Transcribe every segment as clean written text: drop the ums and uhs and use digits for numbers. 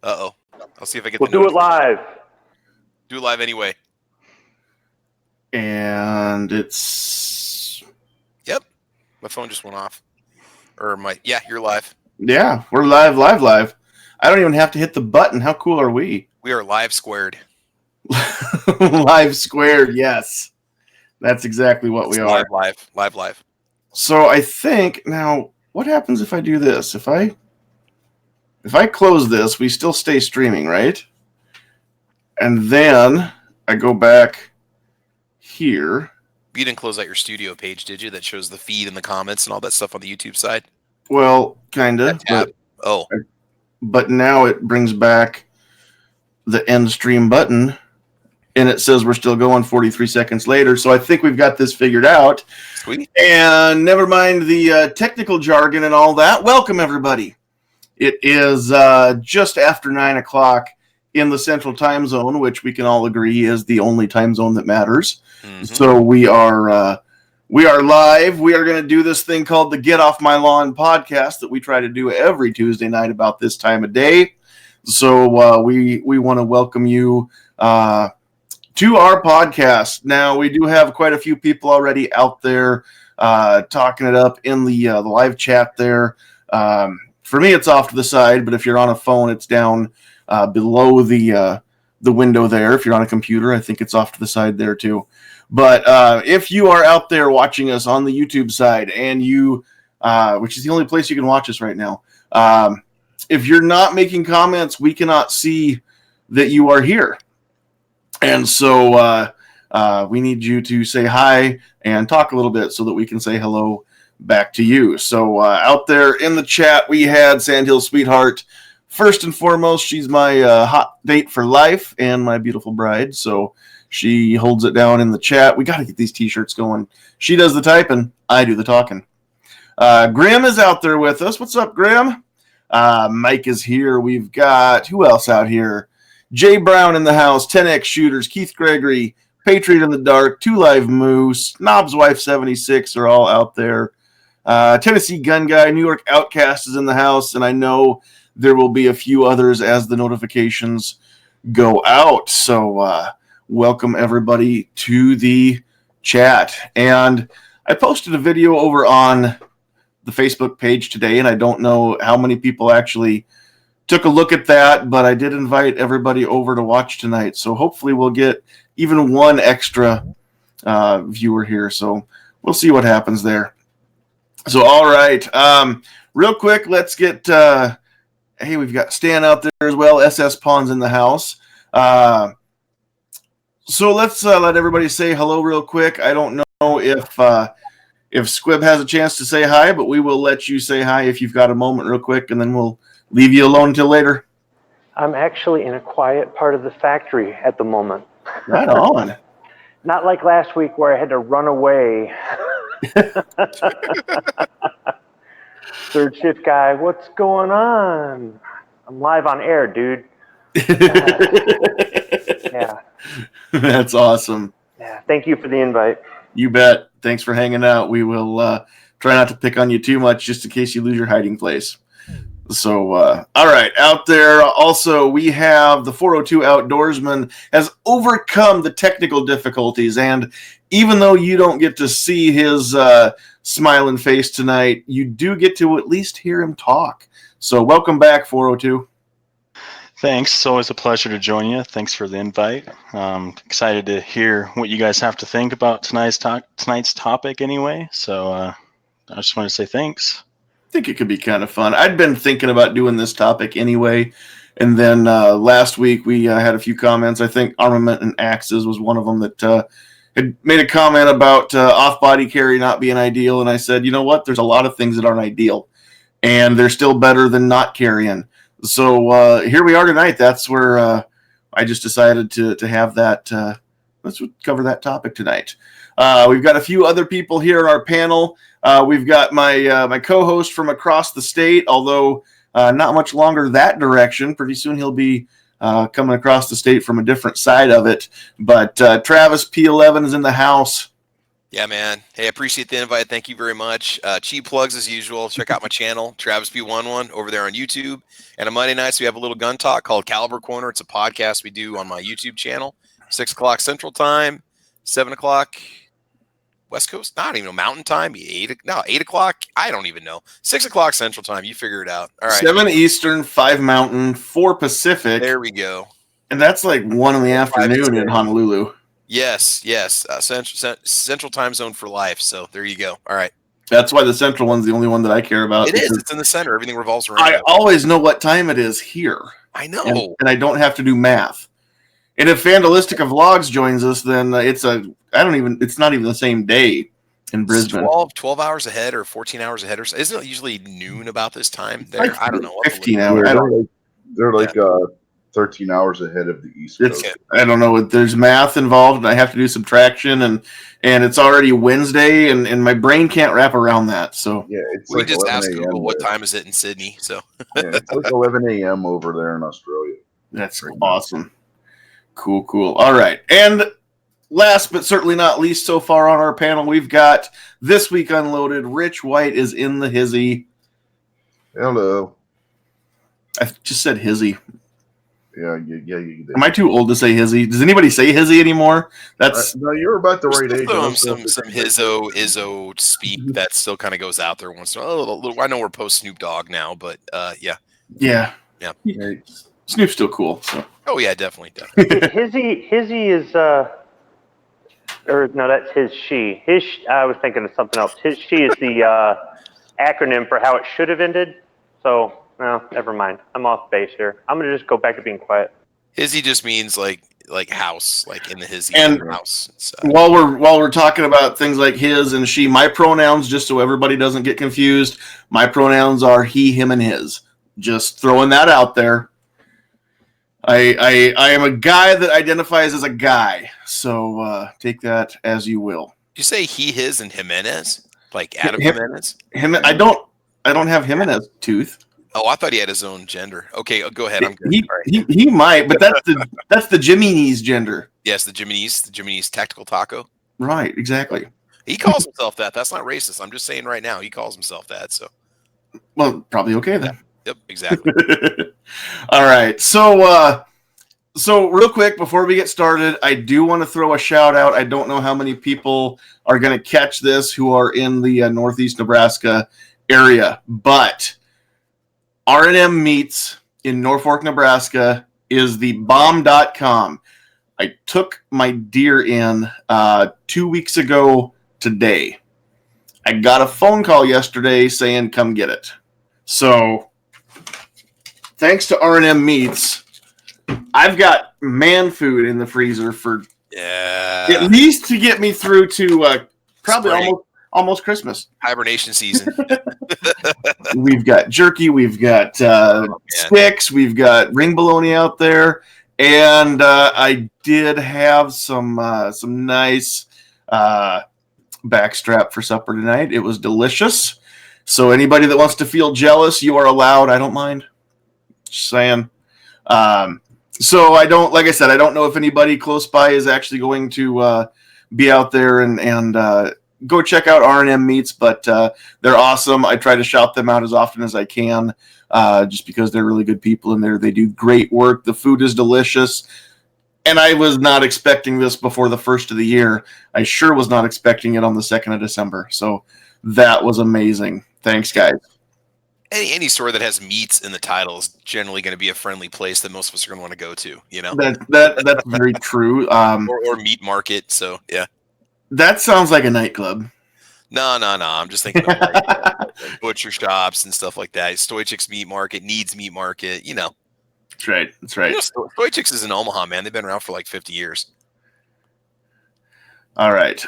Uh-oh. I'll see if I get We'll do it live. Do it live anyway. And it's... Yep. My phone just went off. Yeah, you're live. Yeah, we're live. I don't even have to hit the button. How cool are we? We are live squared. Live squared, yes. That's exactly what we are. Live. So I think, now, what happens if I do this? If I close this, we still stay streaming, right? And then I go back here. You didn't close out your studio page, did you? That shows the feed and the comments and all that stuff on the YouTube side? Well, kind of. But now it brings back the end stream button, and it says we're still going 43 seconds later. So I think we've got this figured out. Sweet. And never mind the technical jargon and all that. Welcome, everybody. It is just after 9 o'clock in the Central Time Zone, which we can all agree is the only time zone that matters. Mm-hmm. So we are live. We are going to do this thing called the Get Off My Lawn podcast that we try to do every Tuesday night about this time of day. So we want to welcome you to our podcast. Now, we do have quite a few people already out there talking it up in the live chat there. For me, it's off to the side, but if you're on a phone, it's down below the window there. If you're on a computer, I think it's off to the side there too. But if you are out there watching us on the YouTube side, and you, which is the only place you can watch us right now, if you're not making comments, we cannot see that you are here. And so we need you to say hi and talk a little bit so that we can say hello back to you. So out there in the chat, we had Sandhills Sweetheart. First and foremost, she's my hot date for life and my beautiful bride. So she holds it down in the chat. We got to get these t-shirts going. She does the typing. I do the talking. Grim is out there with us. What's up, Grim? Mike is here. We've got, who else out here? Jay Brown in the house, 10X Shooters, Keith Gregory, Patriot in the Dark, Two Live Moose, Knob's Wife 76 are all out there. Tennessee Gun Guy, New York Outcast is in the house, and I know there will be a few others as the notifications go out. So welcome everybody to the chat. And I posted a video over on the Facebook page today, and I don't know how many people actually took a look at that, but I did invite everybody over to watch tonight. So hopefully we'll get even one extra viewer here. So we'll see what happens there. So, all right. Real quick, let's get, hey, we've got Stan out there as well. SS Pawn's in the house. So let's let everybody say hello real quick. I don't know if Squib has a chance to say hi, but we will let you say hi if you've got a moment real quick, and then we'll leave you alone until later. I'm actually in a quiet part of the factory at the moment. Right on. Not like last week where I had to run away. Third shift guy, what's going on? I'm live on air, dude. Yeah. That's awesome. Yeah. Thank you for the invite. You bet. Thanks for hanging out. We will try not to pick on you too much just in case you lose your hiding place. So, all right, out there also we have the 402 Outdoorsman has overcome the technical difficulties, and even though you don't get to see his smiling face tonight, you do get to at least hear him talk. So welcome back, 402. Thanks. It's always a pleasure to join you. Thanks for the invite. Excited to hear what you guys have to think about tonight's topic anyway. So I just want to say thanks. I think it could be kind of fun. I'd been thinking about doing this topic anyway, and then last week we had a few comments. I think armament and axes was one of them that had made a comment about off-body carry not being ideal, and I said, you know what? There's a lot of things that aren't ideal, and they're still better than not carrying. So here we are tonight. That's where I just decided to have that. Let's cover that topic tonight. We've got a few other people here on our panel. We've got my co-host from across the state, although not much longer that direction. Pretty soon he'll be coming across the state from a different side of it. But Travis P11 is in the house. Yeah, man. Hey, I appreciate the invite. Thank you very much. Cheap plugs as usual. Check out my channel, Travis B11, over there on YouTube. And on Monday nights, we have a little gun talk called Caliber Corner. It's a podcast we do on my YouTube channel. 6 o'clock Central Time, 7 o'clock West Coast. Not even know Mountain Time. 8 o'clock. I don't even know. 6 o'clock Central Time. You figure it out. All right. 7 Eastern, 5 Mountain, 4 Pacific. There we go. And that's like 1 in the afternoon in Honolulu. Yes. Central Time Zone for life. So there you go. All right. That's why the Central one's the only one that I care about. It is. It's in the center. Everything revolves around I it. always know what time it is here. I know. And I don't have to do math. And if Vandalistica Vlogs joins us, then it's not even the same day in Brisbane. 12 hours ahead or 14 hours ahead, or so. Isn't it usually noon about this time there? Like I don't know. 15 hours. They're like 13 hours ahead of the East Coast. I don't know. There's math involved, and I have to do subtraction, and it's already Wednesday, and my brain can't wrap around that. So yeah, it's we like just ask Google what there. time is it in Sydney. So yeah, it's like 11 a.m. over there in Australia. That's awesome. Cool. All right, and last but certainly not least, so far on our panel, we've got This Week Unloaded. Rich White is in the hizzy. Hello. I just said hizzy. Yeah, you did. Am I too old to say hizzy? Does anybody say hizzy anymore? That's no, you're about the right age. some Izzo speak that still kind of goes out there once in a while. I know we're post Snoop Dogg now, but yeah. Snoop's still cool. So Oh yeah, definitely. Hizzy is or no, that's his she. I was thinking of something else. His she is the acronym for how it should have ended. So no, never mind. I'm off base here. I'm gonna just go back to being quiet. Hizzy just means like house, like in the hizzy house. So. While we're talking about things like his and she, my pronouns, just so everybody doesn't get confused, my pronouns are he, him, and his. Just throwing that out there. I am a guy that identifies as a guy, so take that as you will. Did you say he, his, and Jimenez? Like Adam Jimenez? I don't have Jimenez tooth. Oh, I thought he had his own gender. Okay, go ahead. I'm good. He might, but that's the Jimmy's gender. Yes, the Jimmy's tactical taco. Right, exactly. He calls himself that. That's not racist. I'm just saying right now, he calls himself that. So, well, probably okay then. Yep, exactly. All right, so real quick before we get started, I do want to throw a shout out. I don't know how many people are going to catch this who are in the Northeast Nebraska area, but R&M Meats in Norfolk, Nebraska is the bomb.com. I took my deer in 2 weeks ago today. I got a phone call yesterday saying come get it. So thanks to R&M Meats, I've got man food in the freezer for at least to get me through to probably almost Christmas. Hibernation season. We've got jerky, we've got sticks, we've ring bologna out there, and I did have some nice backstrap for supper tonight. It was delicious. So anybody that wants to feel jealous, you are allowed. I don't mind. Just saying. So I don't, like I said, I don't know if anybody close by is actually going to be out there and go check out R&M Meats, but they're awesome. I try to shout them out as often as I can, just because they're really good people in there. They do great work. The food is delicious. And I was not expecting this before the first of the year. I sure was not expecting it on the 2nd of December. So that was amazing. Thanks, guys. Any store that has meats in the title is generally going to be a friendly place that most of us are going to want to go to, you know? That's very true. Or meat market, so yeah. That sounds like a nightclub. No. I'm just thinking of like butcher shops and stuff like that. Stoichik's Meat Market, Needs Meat Market, you know. That's right. You know, Stoichik's is in Omaha, man. They've been around for like 50 years. All right.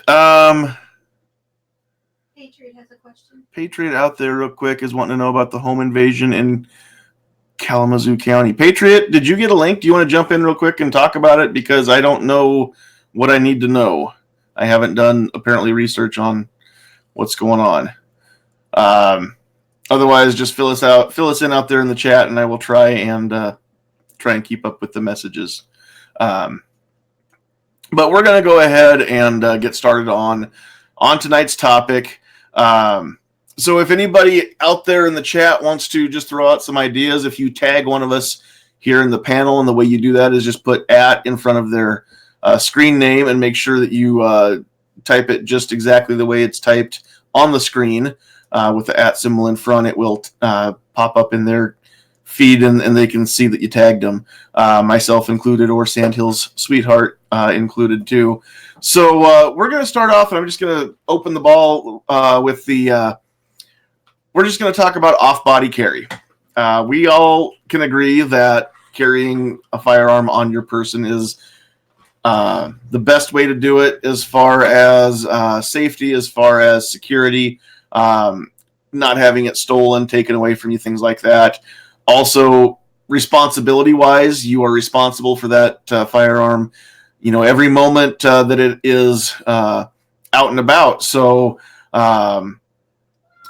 Patriot has a question. Patriot out there real quick is wanting to know about the home invasion in Kalamazoo County. Patriot, did you get a link? Do you want to jump in real quick and talk about it? Because I don't know what I need to know. I haven't done apparently research on what's going on. Otherwise, just fill us in out there in the chat, and I will try and keep up with the messages. But we're going to go ahead and get started on on tonight's topic. So if anybody out there in the chat wants to just throw out some ideas, if you tag one of us here in the panel, and the way you do that is just put @ in front of their screen name and make sure that you type it just exactly the way it's typed on the screen with the @ symbol in front. It will pop up in their feed, and they can see that you tagged them, myself included, or Sandhills Sweetheart included too. So we're going to start off, and I'm just going to open the ball with the we're just going to talk about off-body carry. We all can agree that carrying a firearm on your person is the best way to do it, as far as safety, as far as security, not having it stolen, taken away from you, things like that. Also, responsibility-wise, you are responsible for that firearm, every moment that it is out and about. So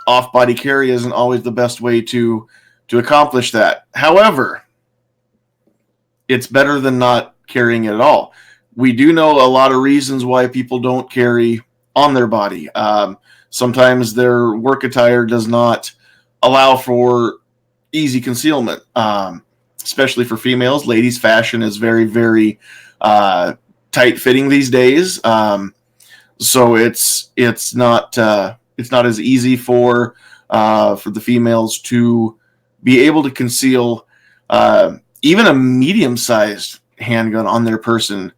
off-body carry isn't always the best way to accomplish that. However, it's better than not carrying it at all. We do know a lot of reasons why people don't carry on their body. Sometimes their work attire does not allow for easy concealment, especially for females. Ladies' fashion is very, very tight-fitting these days, so it's not as easy for the females to be able to conceal even a medium-sized handgun on their person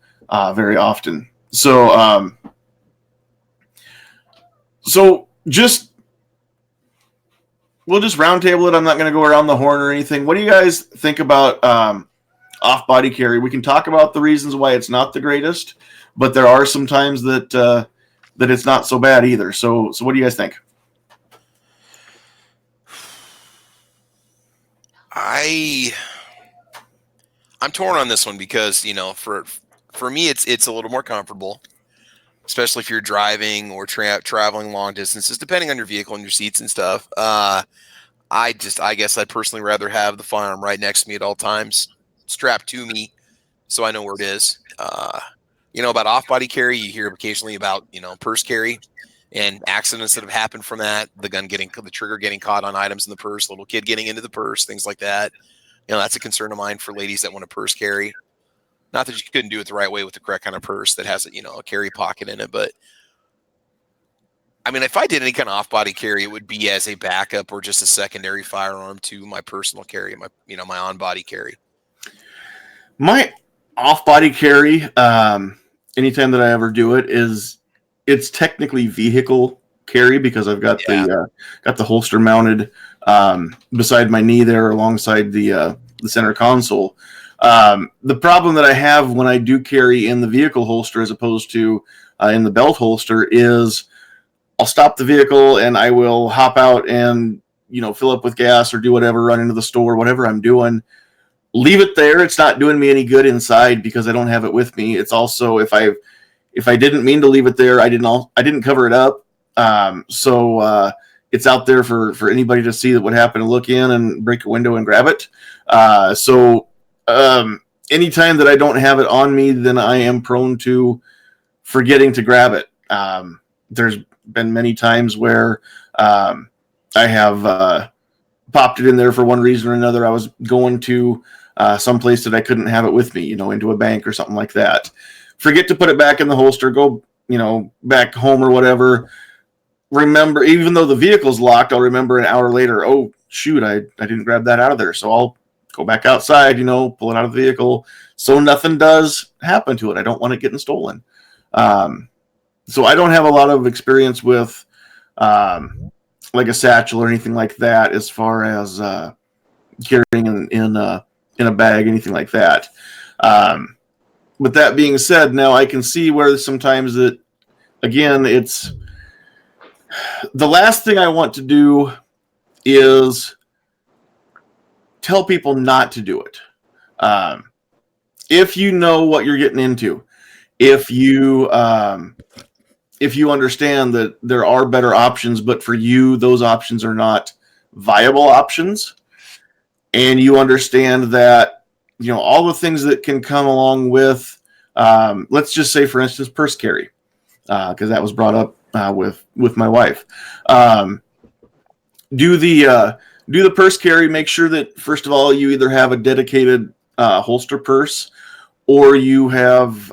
very often. So we'll just roundtable it. I'm not going to go around the horn or anything. What do you guys think about off-body carry? We can talk about the reasons why it's not the greatest, but there are some times that it's not so bad either. So what do you guys think? I'm torn on this one because, for me, it's a little more comfortable, especially if you're driving or traveling long distances, depending on your vehicle and your seats and stuff. I guess I'd personally rather have the firearm right next to me at all times, strapped to me, so I know where it is. About off-body carry, you hear occasionally about, purse carry and accidents that have happened from that. The trigger getting caught on items in the purse, little kid getting into the purse, things like that. That's a concern of mine for ladies that want to purse carry. Not that you couldn't do it the right way with the correct kind of purse that has a carry pocket in it, but I mean, if I did any kind of off-body carry, it would be as a backup or just a secondary firearm to my personal carry, my on-body carry. My off-body carry, anytime that I ever do it, it's technically vehicle carry because I've got the holster mounted beside my knee there, alongside the center console. The problem that I have when I do carry in the vehicle holster as opposed to in the belt holster is I'll stop the vehicle and I will hop out and fill up with gas or do whatever, run into the store, whatever I'm doing. Leave it there. It's not doing me any good inside because I don't have it with me. It's also if I didn't mean to leave it there, I didn't cover it up. So it's out there for anybody to see that would happen to look in and break a window and grab it. Anytime that I don't have it on me, then I am prone to forgetting to grab it. There's been many times where I have popped it in there for one reason or another. I was going to some place that I couldn't have it with me, into a bank or something like that. Forget to put it back in the holster, go, back home or whatever. Remember, even though the vehicle's locked, I'll remember an hour later, oh, shoot, I didn't grab that out of there. So I'll go back outside, pull it out of the vehicle so nothing does happen to it. I don't want it getting stolen. So I don't have a lot of experience with like a satchel or anything like that as far as carrying in a bag, anything like that. But that being said, now I can see where sometimes that, again, it's the last thing I want to do is tell people not to do it. If you know what you're getting into, if you understand that there are better options, but for you, those options are not viable options, and you understand that, all the things that can come along with, let's just say, for instance, purse carry, because that was brought up with my wife. Do the purse carry. Make sure that first of all you either have a dedicated holster purse, or you have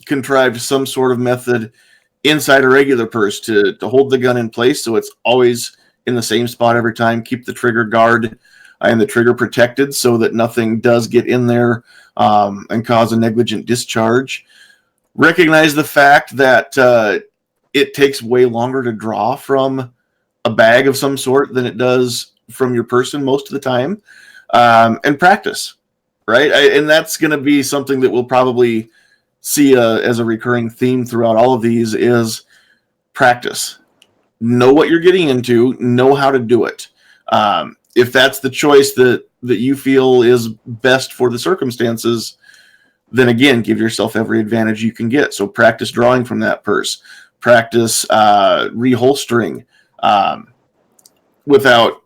contrived some sort of method inside a regular purse to hold the gun in place, so it's always in the same spot every time. Keep the trigger guard and the trigger protected so that nothing does get in there and cause a negligent discharge. Recognize the fact that it takes way longer to draw from a bag of some sort than it does from your person most of the time, and practice, right? And that's going to be something that we'll probably see as a recurring theme throughout all of these is practice. Know what you're getting into, know how to do it. If that's the choice that you feel is best for the circumstances, then again, give yourself every advantage you can get. So practice drawing from that purse, practice reholstering without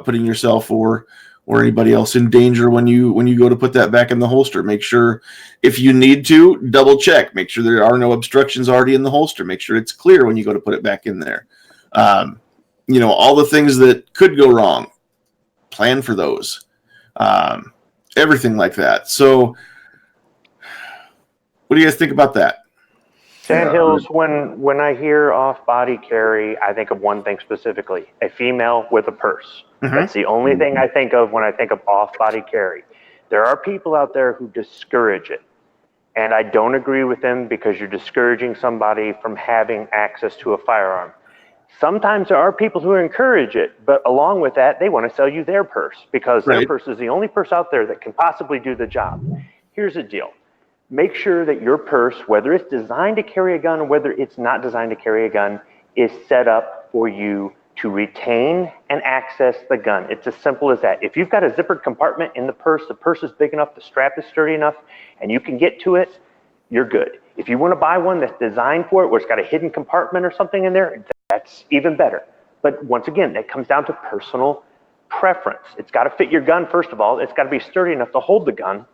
putting yourself or anybody else in danger when you go to put that back in the holster. Make sure, if you need to, double check. Make sure there are no obstructions already in the holster. Make sure it's clear when you go to put it back in there. All the things that could go wrong, plan for those. Everything like that. So what do you guys think about that? Sandhills, when I hear off-body carry, I think of one thing specifically: a female with a purse. Mm-hmm. That's the only thing I think of when I think of off-body carry. There are people out there who discourage it, and I don't agree with them because you're discouraging somebody from having access to a firearm. Sometimes there are people who encourage it, but along with that, they want to sell you their purse because their purse is the only purse out there that can possibly do the job. Here's the deal. Make sure that your purse, whether it's designed to carry a gun or whether it's not designed to carry a gun, is set up for you to retain and access the gun. It's as simple as that. If you've got a zippered compartment in the purse is big enough, the strap is sturdy enough, and you can get to it, you're good. If you want to buy one that's designed for it, where it's got a hidden compartment or something in there, that's even better. But once again, that comes down to personal preference. It's got to fit your gun, first of all. It's got to be sturdy enough to hold the gun.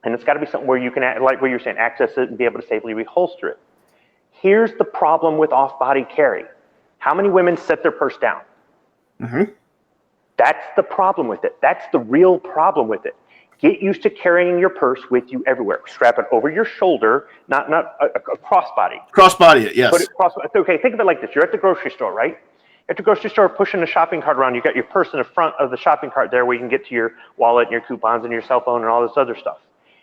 And it's got to be something where you can, like what you're saying, access it and be able to safely reholster it. Here's the problem with off-body carry. How many women set their purse down? Mm-hmm. That's the problem with it. That's the real problem with it. Get used to carrying your purse with you everywhere. Strap it over your shoulder, not a crossbody. Crossbody it, yes. Put it okay, think of it like this. You're at the grocery store, right? At the grocery store, pushing the shopping cart around. You got your purse in the front of the shopping cart there where you can get to your wallet and your coupons and your cell phone and all this other stuff.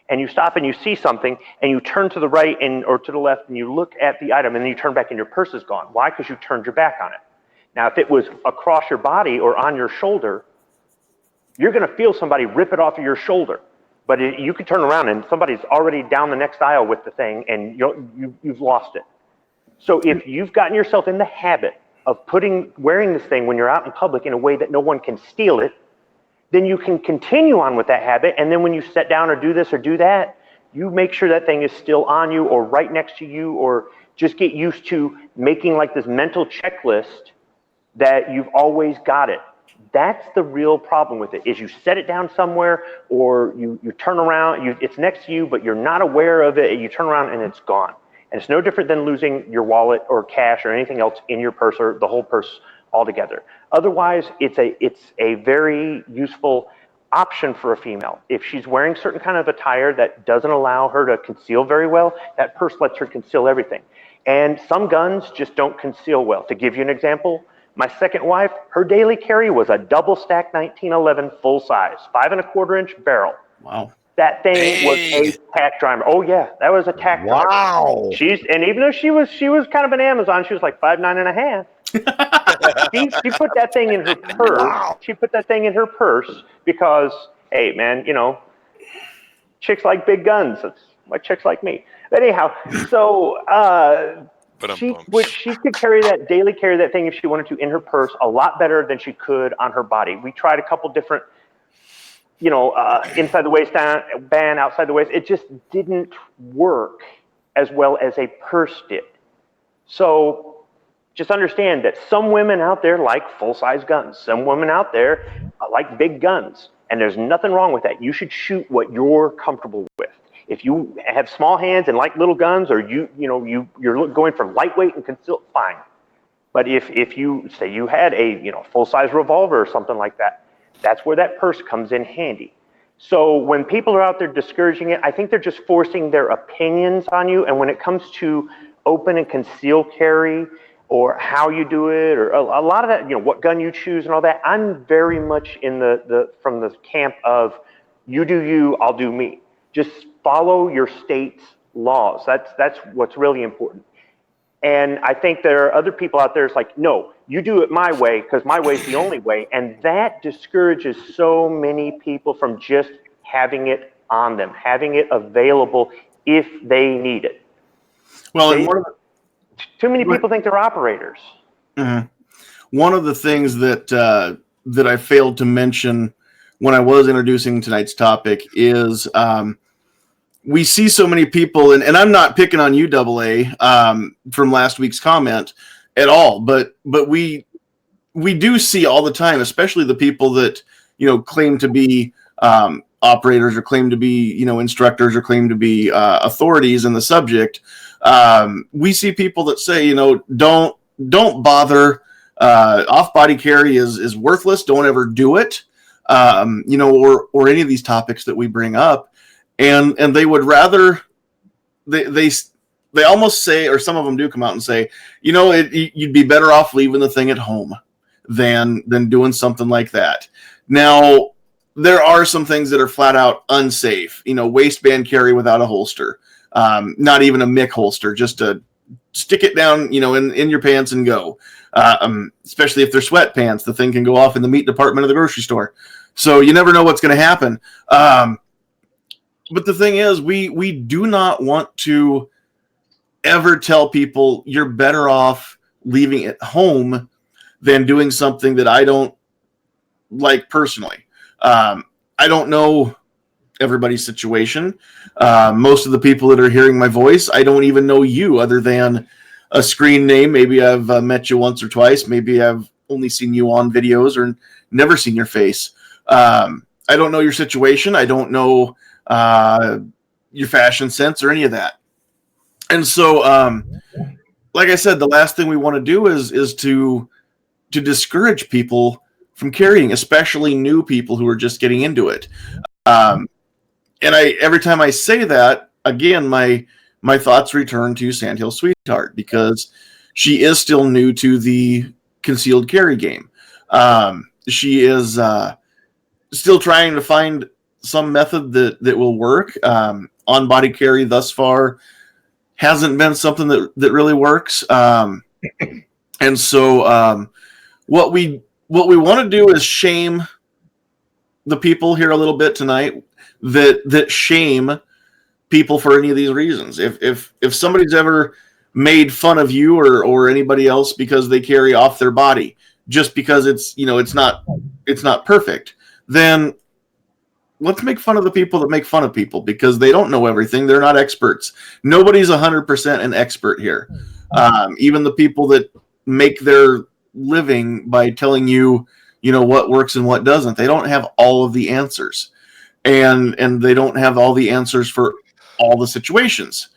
And you stop and you see something and you turn to the right or to the left and you look at the item and then you turn back and your purse is gone. Why? Because you turned your back on it. Now, if it was across your body or on your shoulder, you're going to feel somebody rip it off of your shoulder. But you could turn around and somebody's already down the next aisle with the thing and you've lost it. So if you've gotten yourself in the habit of wearing this thing when you're out in public in a way that no one can steal it, then you can continue on with that habit. And then when you sit down or do this or do that, you make sure that thing is still on you or right next to you, or just get used to making like this mental checklist that you've always got it. That's the real problem with it, is you set it down somewhere or you turn around, it's next to you, but you're not aware of it, and you turn around and it's gone. And it's no different than losing your wallet or cash or anything else in your purse or the whole purse altogether. Otherwise, it's a very useful option for a female. If she's wearing certain kind of attire that doesn't allow her to conceal very well, that purse lets her conceal everything. And some guns just don't conceal well. To give you an example, my second wife, her daily carry was a double stack 1911 full size, 5 1/4 inch barrel. Wow. That thing was a tack driver. Oh yeah, that was a tack driver. Wow. And even though she was kind of an Amazon, she was like 5'9.5". She put that thing in her purse. Wow. She put that thing in her purse because, hey man, chicks like big guns. That's why chicks like me. But anyhow, so she could carry that thing if she wanted to in her purse a lot better than she could on her body. We tried a couple different, inside the waistband, outside the waist. It just didn't work as well as a purse did. So just understand that some women out there like full-size guns. Some women out there like big guns. And there's nothing wrong with that. You should shoot what you're comfortable with. If you have small hands and like little guns, or you're going for lightweight and concealed, fine. But if you say you had a full-size revolver or something like that, that's where that purse comes in handy. So when people are out there discouraging it, I think they're just forcing their opinions on you. And when it comes to open and concealed carry, or how you do it, or a lot of that, what gun you choose and all that, I'm very much in from the camp of you do you, I'll do me. Just follow your state's laws. That's what's really important. And I think there are other people out there. It's like, no, you do it my way because my way is the only way, and that discourages so many people from just having it on them, having it available if they need it. Well, and too many people think they're operators. Mm-hmm. One of the things that I failed to mention when I was introducing tonight's topic is we see so many people, and I'm not picking on you, AA, from last week's comment at all, but we do see all the time, especially the people that claim to be operators, or claim to be instructors, or claim to be authorities in the subject. We see people that say, don't bother. Off-body carry is worthless. Don't ever do it. Or any of these topics that we bring up, and they would rather they almost say, or some of them do come out and say, you'd be better off leaving the thing at home than doing something like that. Now, there are some things that are flat out unsafe. Waistband carry without a holster. Not even a Mick holster, just to stick it down, in your pants and go. Especially if they're sweatpants, the thing can go off in the meat department of the grocery store. So you never know what's going to happen. But the thing is, we do not want to ever tell people you're better off leaving it home than doing something that I don't like personally. I don't know everybody's situation. Most of the people that are hearing my voice, I don't even know you other than a screen name. Maybe I've met you once or twice. Maybe I've only seen you on videos or never seen your face. I don't know your situation. I don't know your fashion sense or any of that. And so, like I said, the last thing we want to do is to discourage people from carrying, especially new people who are just getting into it. And every time I say that, again, my thoughts return to Sandhills Sweetheart, because she is still new to the concealed carry game. She is still trying to find some method that will work. On body carry thus far hasn't been something that really works. And so what we want to do is shame the people here a little bit tonight that shame people for any of these reasons. If somebody's ever made fun of you or anybody else because they carry off their body just because it's not perfect, then let's make fun of the people that make fun of people, because they don't know everything. They're not experts. Nobody's 100% an expert here. Even the people that make their living by telling you, what works and what doesn't, they don't have all of the answers, and they don't have all the answers for all the situations.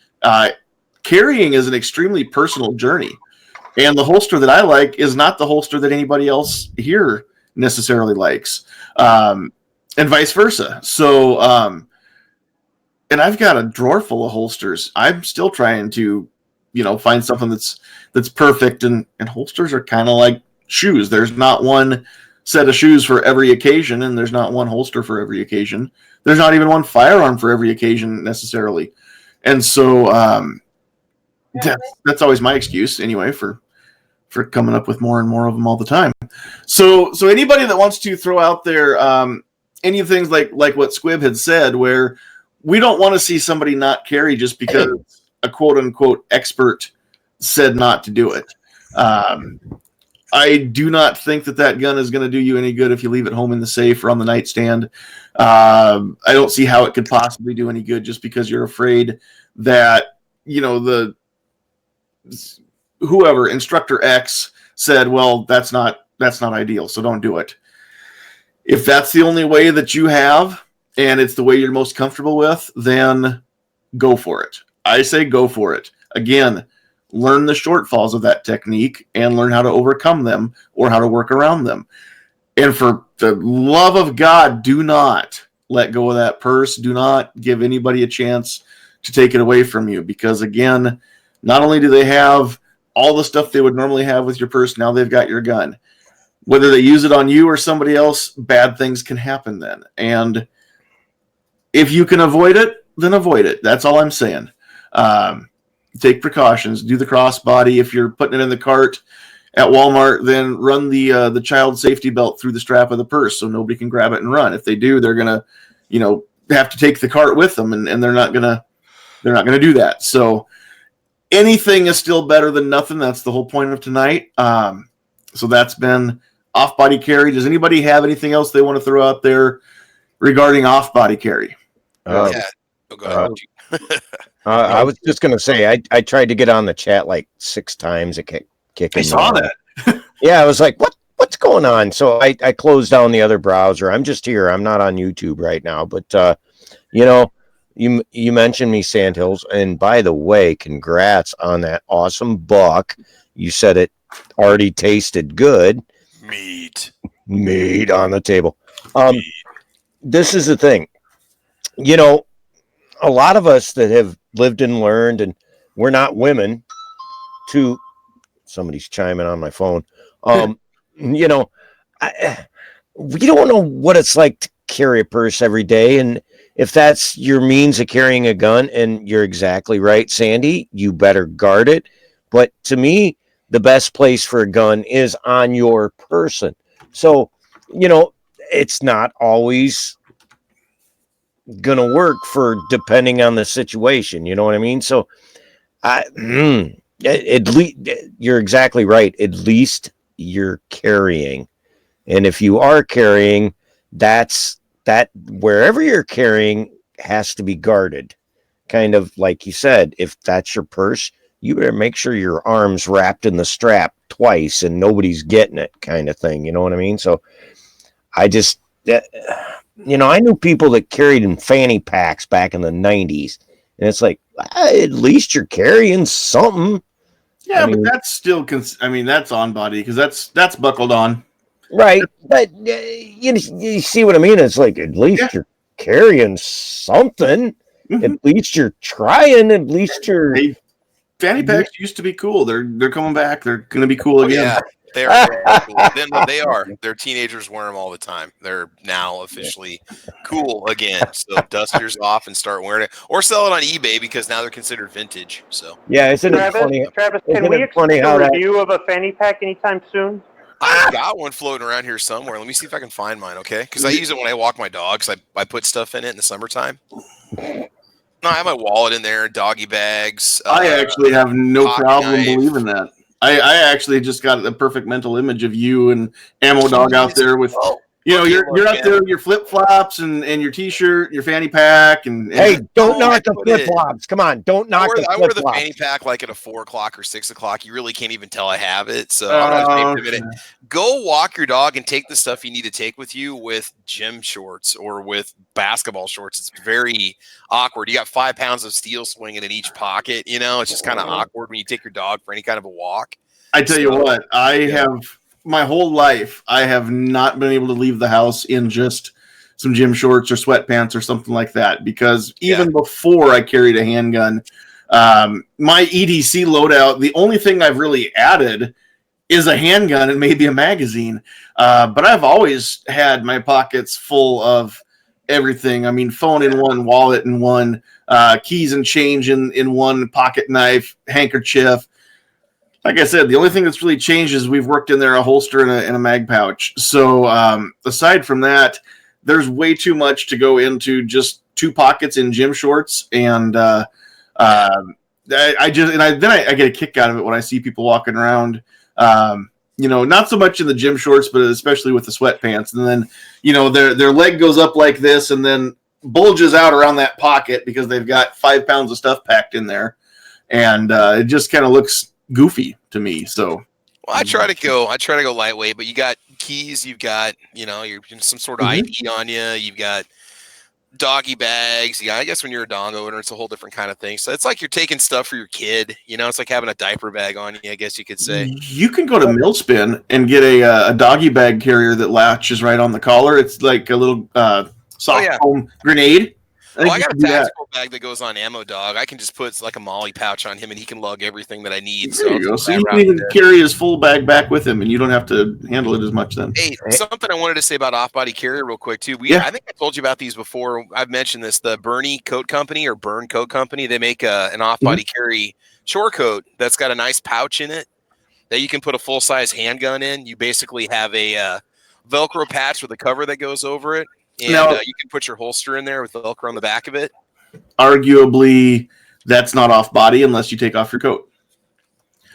Carrying is an extremely personal journey, and the holster that I like is not the holster that anybody else here necessarily likes. And vice versa. So, and I've got a drawer full of holsters. I'm still trying to, find something that's perfect. And holsters are kind of like shoes. There's not one set of shoes for every occasion, and there's not one holster for every occasion. There's not even one firearm for every occasion necessarily. And so that's always my excuse anyway for coming up with more and more of them all the time. So anybody that wants to throw out there any things like what Squib had said, where we don't want to see somebody not carry just because a quote unquote expert said not to do it. I do not think that gun is going to do you any good if you leave it home in the safe or on the nightstand. I don't see how it could possibly do any good just because you're afraid that, whoever, instructor X, said, well, that's not ideal, so don't do it. If that's the only way that you have, and it's the way you're most comfortable with, then go for it. I say go for it. Again, learn the shortfalls of that technique and learn how to overcome them or how to work around them. And for the love of God, do not let go of that purse. Do not give anybody a chance to take it away from you, because again, not only do they have all the stuff they would normally have with your purse, now they've got your gun. Whether they use it on you or somebody else, bad things can happen then. And if you can avoid it, then avoid it. That's all I'm saying. Take precautions. Do the crossbody. If you're putting it in the cart at Walmart, then run the child safety belt through the strap of the purse so nobody can grab it and run. If they do, they're gonna, have to take the cart with them, and they're not gonna do that. So anything is still better than nothing. That's the whole point of tonight. So that's been off-body carry. Does anybody have anything else they want to throw out there regarding off-body carry? Yeah. Oh, go ahead. I was just going to say, I tried to get on the chat like 6 times. It kept kicking. I saw that. Yeah, I was like, what's going on? So I closed down the other browser. I'm just here. I'm not on YouTube right now. But, you mentioned me, Sandhills. And by the way, congrats on that awesome buck. You said it already tasted good. Meat on the table. This is the thing. A lot of us that have lived and learned, and we're not women somebody's chiming on my phone. We don't know what it's like to carry a purse every day. And if that's your means of carrying a gun, and you're exactly right, Sandy, you better guard it. But to me, the best place for a gun is on your person. So, it's not always gonna work for depending on the situation. You know what I mean? So at least you're exactly right. At least you're carrying. And if you are carrying, that wherever you're carrying has to be guarded. Kind of like you said, if that's your purse, you better make sure your arm's wrapped in the strap twice and nobody's getting it, kind of thing. You know what I mean? So I just, I knew people that carried in fanny packs back in the 90s. And it's like, at least you're carrying something. Yeah, but that's still, that's on body, because that's buckled on. Right. But you see what I mean? It's like, at least you're carrying something. Mm-hmm. At least you're trying. At least you're... Hey, fanny packs used to be cool. They're coming back. They're going to be cool again. Yeah. They are cool. They are. Their teenagers wear them all the time. They're now officially cool again. So dust yours off and start wearing it, or sell it on eBay, because now they're considered vintage. So isn't it funny? Travis, can we expect a review of a fanny pack anytime soon? I've got one floating around here somewhere. Let me see if I can find mine. Okay, because I use it when I walk my dogs. I put stuff in it in the summertime. No, I have my wallet in there, doggy bags. I actually have no problem knife. believing that. I actually just got the perfect mental image of you and Ammo Dog out there with, you're out there with your flip flops and your t-shirt, your fanny pack, and hey, don't knock the flip flops. Come on, don't knock the flip flops. I wear the fanny pack like at a 4 o'clock or 6 o'clock. You really can't even tell I have it. So I'm gonna take a minute. Go walk your dog and take the stuff you need to take with you with gym shorts or with basketball shorts. It's very awkward. You got 5 pounds of steel swinging in each pocket. It's just kind of awkward when you take your dog for any kind of a walk. I tell you what, I have my whole life, I have not been able to leave the house in just some gym shorts or sweatpants or something like that, because even before I carried a handgun, my EDC loadout, the only thing I've really added is a handgun and maybe a magazine. But I've always had my pockets full of everything. I mean, phone in one, wallet in one, keys and change in one, pocket knife, handkerchief. Like I said, the only thing that's really changed is we've worked in there a holster and a mag pouch. So aside from that, there's way too much to go into just 2 pockets in gym shorts. And I get a kick out of it when I see people walking around, not so much in the gym shorts, but especially with the sweatpants. And then, their leg goes up like this and then bulges out around that pocket because they've got 5 pounds of stuff packed in there. And it just kind of looks goofy to me. So I try to go lightweight, but you got keys, you've got, some sort of ID on you, you've got doggy bags. Yeah, I guess when you're a dog owner, it's a whole different kind of thing. So it's like you're taking stuff for your kid. You know, it's like having a diaper bag on you, I guess you could say. You can go to Millspin and get a doggy bag carrier that latches right on the collar. It's like a little soft yeah. foam grenade. I you got a can do that. tactical bag that goes on Ammo Dog. I can just put like a molly pouch on him, and he can lug everything that I need. There you go. I'll So throw you that can around even there. carry his full bag back with him, and you don't have to handle it as much then. Hey, something I wanted to say about off-body carrier real quick too. Yeah. I think I told you about these before. I've mentioned this. The Bernie Coat Company or Burn Coat Company. They make an off-body carry shore coat that's got a nice pouch in it that you can put a full-size handgun in. You basically have a Velcro patch with a cover that goes over it, and Now- you can put your holster in there with the Velcro on the back of it. Arguably, that's not off body unless you take off your coat.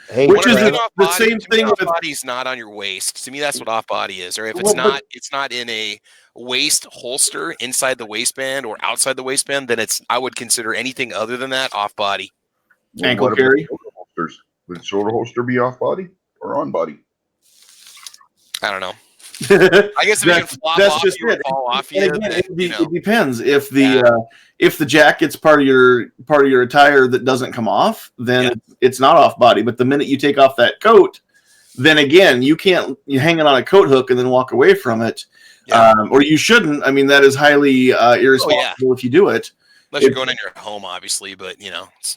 Hey, Which is Travis, the same thing with off-body's not on your waist. To me, that's what off-body is. Or if it's Well, not, it's not in a waist holster inside the waistband or outside the waistband. Then I would consider anything other than that off-body. Ankle what about carry? shoulder holsters? Would shoulder holster be off body or on body? I don't know. I guess if you can flop that's off just you or it. fall off And you, again, then, it depends. If the jacket's part of your attire that doesn't come off, then it's not off body. But the minute you take off that coat, then again you hang it on a coat hook and then walk away from it, or you shouldn't. I mean, that is highly irresponsible if you do it. Unless you're going in your home, obviously, but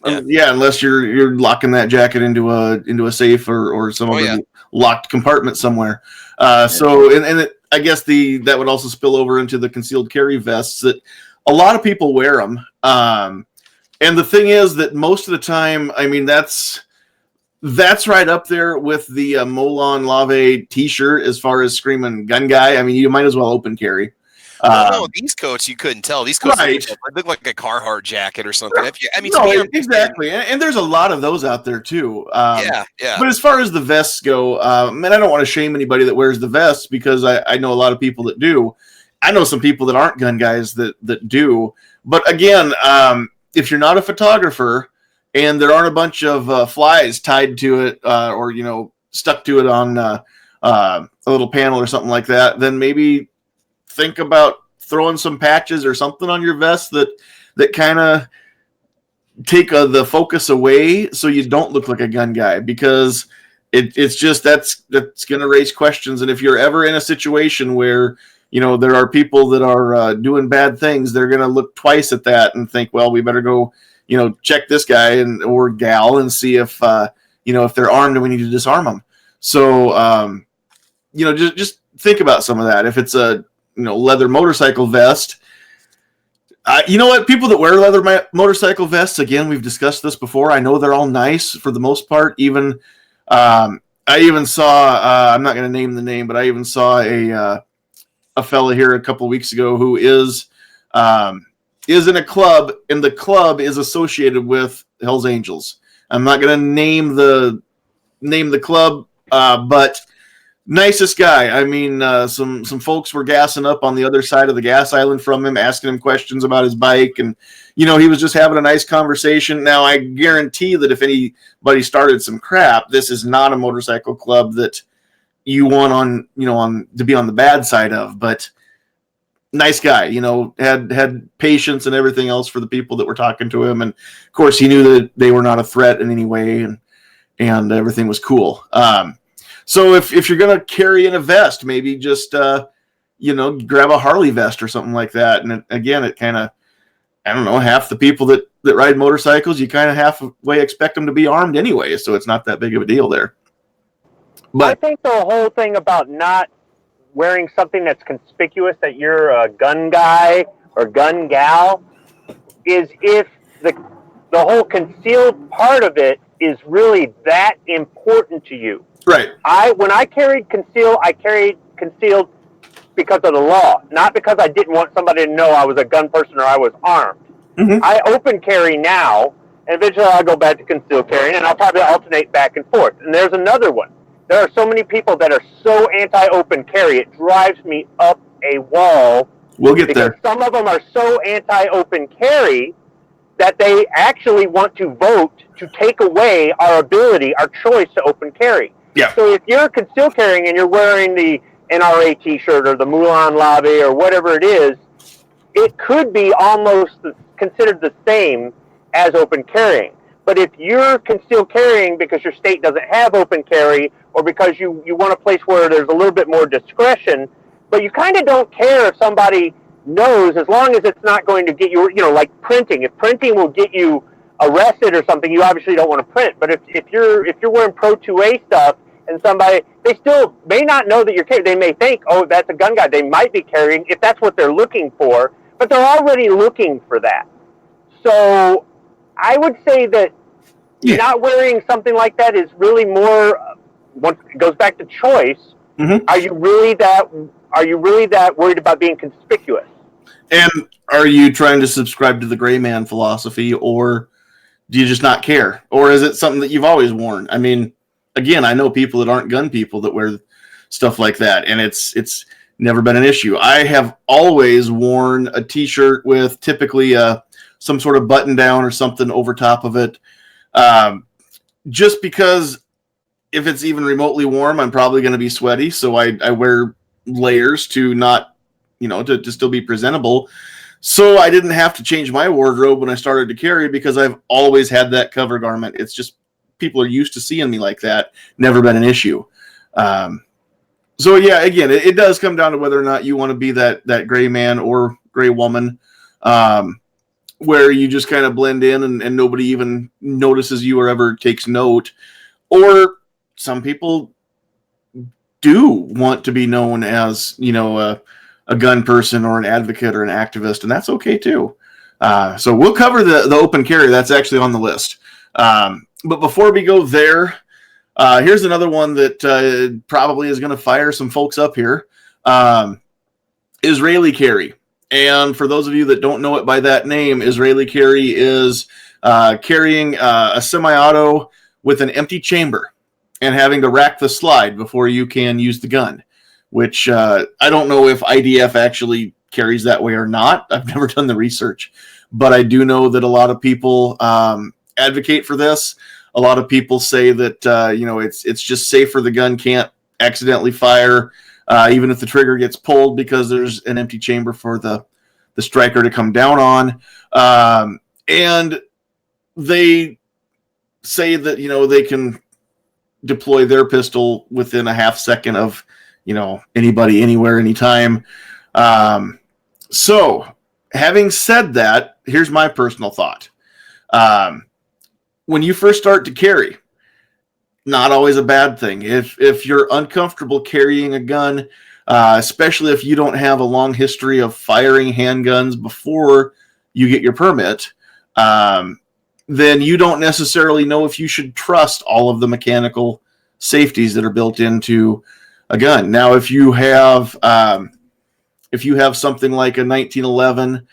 unless you're locking that jacket into a safe or some other locked compartment somewhere. So I guess that would also spill over into the concealed carry vests that a lot of people wear them. And the thing is that most of the time, I mean, that's right up there with the Molon Lave T-shirt as far as screaming gun guy. I mean, you might as well open carry. No, these coats you couldn't tell. These coats look like a Carhartt jacket or something. Exactly, and there's a lot of those out there too. Yeah. But as far as the vests go, and I don't want to shame anybody that wears the vests because I know a lot of people that do. I know some people that aren't gun guys that do. But again, if you're not a photographer and there aren't a bunch of flies tied to it or stuck to it on a little panel or something like that, then maybe think about throwing some patches or something on your vest that kind of take the focus away so you don't look like a gun guy, because it's just that's going to raise questions. And if you're ever in a situation where there are people that are doing bad things, they're going to look twice at that and think, well, we better go check this guy or gal and see if if they're armed and we need to disarm them. So just think about some of that. If it's a leather motorcycle vest, you know what? People that wear leather motorcycle vests, again, we've discussed this before. I know they're all nice for the most part. Even I even saw I'm not going to name the name, but I even saw a fella here a couple weeks ago who is in a club, and the club is associated with Hell's Angels. I'm not going to name the club, but nicest guy. I mean, some folks were gassing up on the other side of the gas island from him, asking him questions about his bike, and he was just having a nice conversation. Now, I guarantee that if anybody started some crap, this is not a motorcycle club that you want to be on the bad side of. But nice guy, had patience and everything else for the people that were talking to him, and of course, he knew that they were not a threat in any way, and everything was cool. So if you're going to carry in a vest, maybe just, grab a Harley vest or something like that. And again, it kind of, I don't know, half the people that ride motorcycles, you kind of halfway expect them to be armed anyway. So it's not that big of a deal there. But I think the whole thing about not wearing something that's conspicuous that you're a gun guy or gun gal is if the whole concealed part of it is really that important to you. Right. When I carried concealed because of the law, not because I didn't want somebody to know I was a gun person or I was armed. Mm-hmm. I open carry now, and eventually I'll go back to concealed carrying, and I'll probably alternate back and forth. And there's another one. There are so many people that are so anti-open carry, it drives me up a wall. We'll get there. Some of them are so anti-open carry that they actually want to vote to take away our ability, our choice to open carry. Yeah. So if you're concealed carrying and you're wearing the NRA T-shirt or the Moulin Lave or whatever it is, it could be almost considered the same as open carrying. But if you're concealed carrying because your state doesn't have open carry, or because you want a place where there's a little bit more discretion, but you kind of don't care if somebody knows, as long as it's not going to get you, like printing. If printing will get you arrested or something, you obviously don't want to print. But if you're wearing Pro 2A stuff and somebody, they still may not know that you're carrying. They may think, oh, that's a gun guy. They might be carrying if that's what they're looking for, but they're already looking for that. So I would say that not wearing something like that is really more. It goes back to choice. Mm-hmm. Are you really that worried about being conspicuous? And are you trying to subscribe to the gray man philosophy, or do you just not care? Or is it something that you've always worn? I mean, again, I know people that aren't gun people that wear stuff like that, and it's never been an issue. I have always worn a T-shirt with typically some sort of button down or something over top of it, just because if it's even remotely warm, I'm probably going to be sweaty. So I wear layers to not, to still be presentable. So I didn't have to change my wardrobe when I started to carry, because I've always had that cover garment. It's just people are used to seeing me like that. Never been an issue. So yeah, again, it does come down to whether or not you want to be that gray man or gray woman, where you just kind of blend in and nobody even notices you or ever takes note. Or some people do want to be known as, a gun person or an advocate or an activist, and that's okay too. So we'll cover the open carry. That's actually on the list. But before we go there, here's another one that probably is going to fire some folks up here. Israeli carry. And for those of you that don't know it by that name, Israeli carry is carrying a semi-auto with an empty chamber and having to rack the slide before you can use the gun, which I don't know if IDF actually carries that way or not. I've never done the research, but I do know that a lot of people advocate for this. A lot of people say that, it's just safer. The gun can't accidentally fire, even if the trigger gets pulled, because there's an empty chamber for the striker to come down on. And they say that, they can deploy their pistol within a half second of, anybody, anywhere, anytime. So having said that, here's my personal thought. When you first start to carry, not always a bad thing. If you're uncomfortable carrying a gun, especially if you don't have a long history of firing handguns before you get your permit, then you don't necessarily know if you should trust all of the mechanical safeties that are built into a gun. Now, if you have something like a 1911,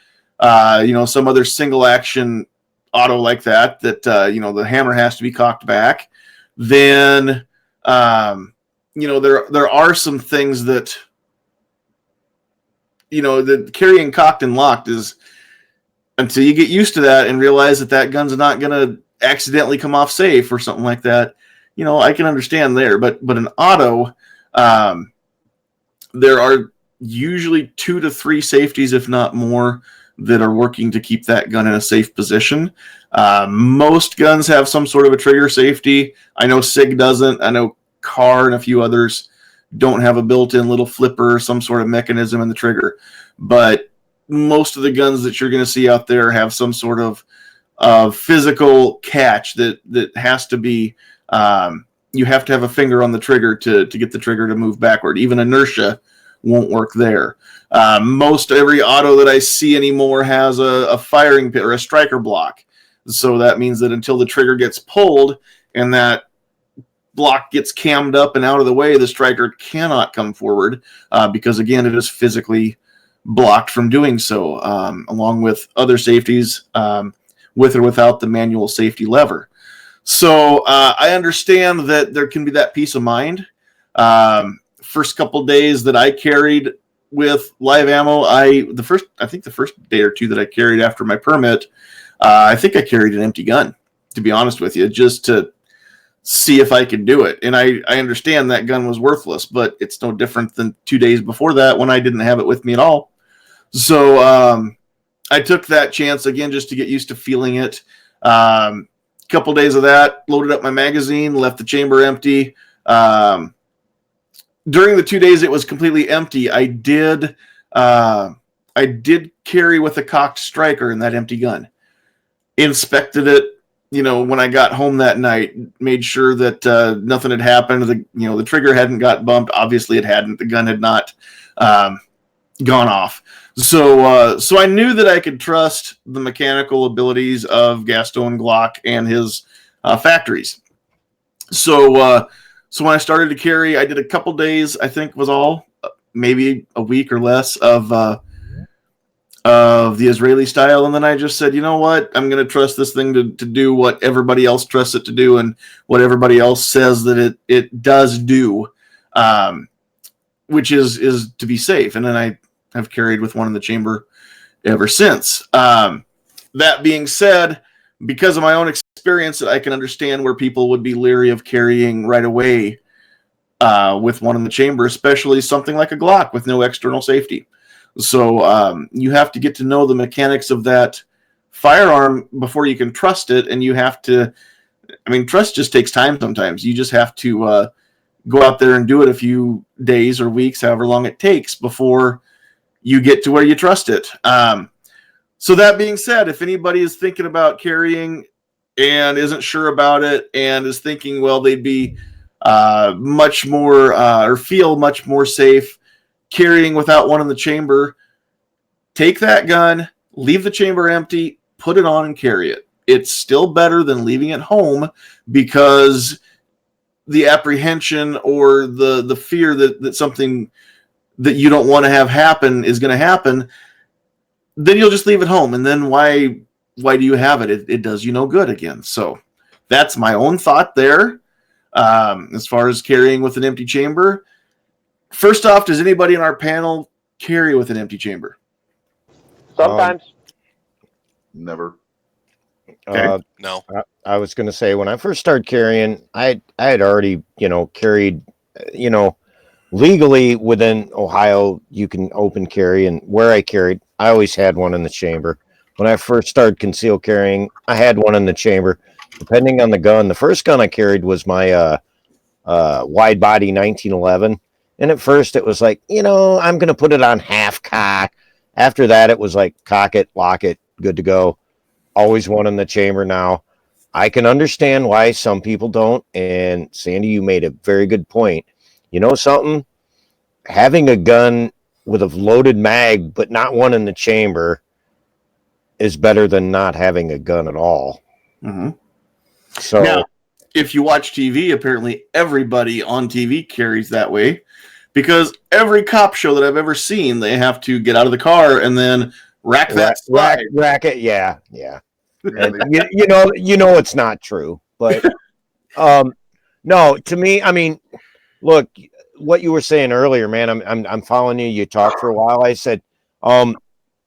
some other single action auto like that, the hammer has to be cocked back, then, there are some things that, the carrying cocked and locked is, until you get used to that and realize that gun's not going to accidentally come off safe or something like that, I can understand there. But an auto, there are usually 2 to 3 safeties, if not more, that are working to keep that gun in a safe position. Most guns have some sort of a trigger safety. I know SIG doesn't. I know CAR and a few others don't have a built-in little flipper or some sort of mechanism in the trigger. But most of the guns that you're going to see out there have some sort of physical catch that has to be, you have to have a finger on the trigger to get the trigger to move backward. Even inertia won't work there. Most every auto that I see anymore has a firing pin or a striker block. So that means that until the trigger gets pulled and that block gets cammed up and out of the way, the striker cannot come forward, because, again, it is physically blocked from doing so, along with other safeties, with or without the manual safety lever. So I understand that there can be that peace of mind. First couple days that I carried with live ammo, the first day or two that I carried after my permit, I think I carried an empty gun, to be honest with you, just to see if I could do it. And I understand that gun was worthless, but it's no different than 2 days before that when I didn't have it with me at all. So I took that chance again just to get used to feeling it. Couple days of that, loaded up my magazine, left the chamber empty. During the 2 days it was completely empty, I did carry with a cocked striker in that empty gun. Inspected it, when I got home that night, made sure that nothing had happened. The trigger hadn't got bumped. Obviously it hadn't. The gun had not gone off. So I knew that I could trust the mechanical abilities of Gaston Glock and his factories. So when I started to carry, I did a couple days, I think was all, maybe a week or less of the Israeli style, and then I just said, you know what, I'm going to trust this thing to do what everybody else trusts it to do and what everybody else says that it does do, which is to be safe. And then I have carried with one in the chamber ever since. That being said, because of my own experience, I can understand where people would be leery of carrying right away with one in the chamber, especially something like a Glock with no external safety. So you have to get to know the mechanics of that firearm before you can trust it, and you have to, trust just takes time sometimes. You just have to go out there and do it a few days or weeks, however long it takes, before you get to where you trust it. So that being said, if anybody is thinking about carrying and isn't sure about it and is thinking, well, they'd be much more or feel much more safe carrying without one in the chamber, take that gun, leave the chamber empty, put it on and carry it. It's still better than leaving it home, because the apprehension or the fear that something that you don't want to have happen is going to happen, then you'll just leave it home. And then why do you have it? It does you no good again. So that's my own thought there. As far as carrying with an empty chamber, first off, does anybody in our panel carry with an empty chamber? Sometimes. Never. No. I was going to say, when I first started carrying, I had already, carried, legally within Ohio, you can open carry, and where I carried, I always had one in the chamber. When I first started concealed carrying, I had one in the chamber. Depending on the gun, the first gun I carried was my wide body 1911. And at first it was like, I'm going to put it on half cock. After that, it was like cock it, lock it, good to go. Always one in the chamber now. I can understand why some people don't. And Sandy, you made a very good point. You know something? Having a gun with a loaded mag, but not one in the chamber, is better than not having a gun at all. Mm-hmm. So now, if you watch TV, apparently everybody on TV carries that way, because every cop show that I've ever seen, they have to get out of the car and then rack that slide. Rack it, yeah. And you know it's not true, but no, to me, look, what you were saying earlier, man, I'm following you. You talked for a while. I said,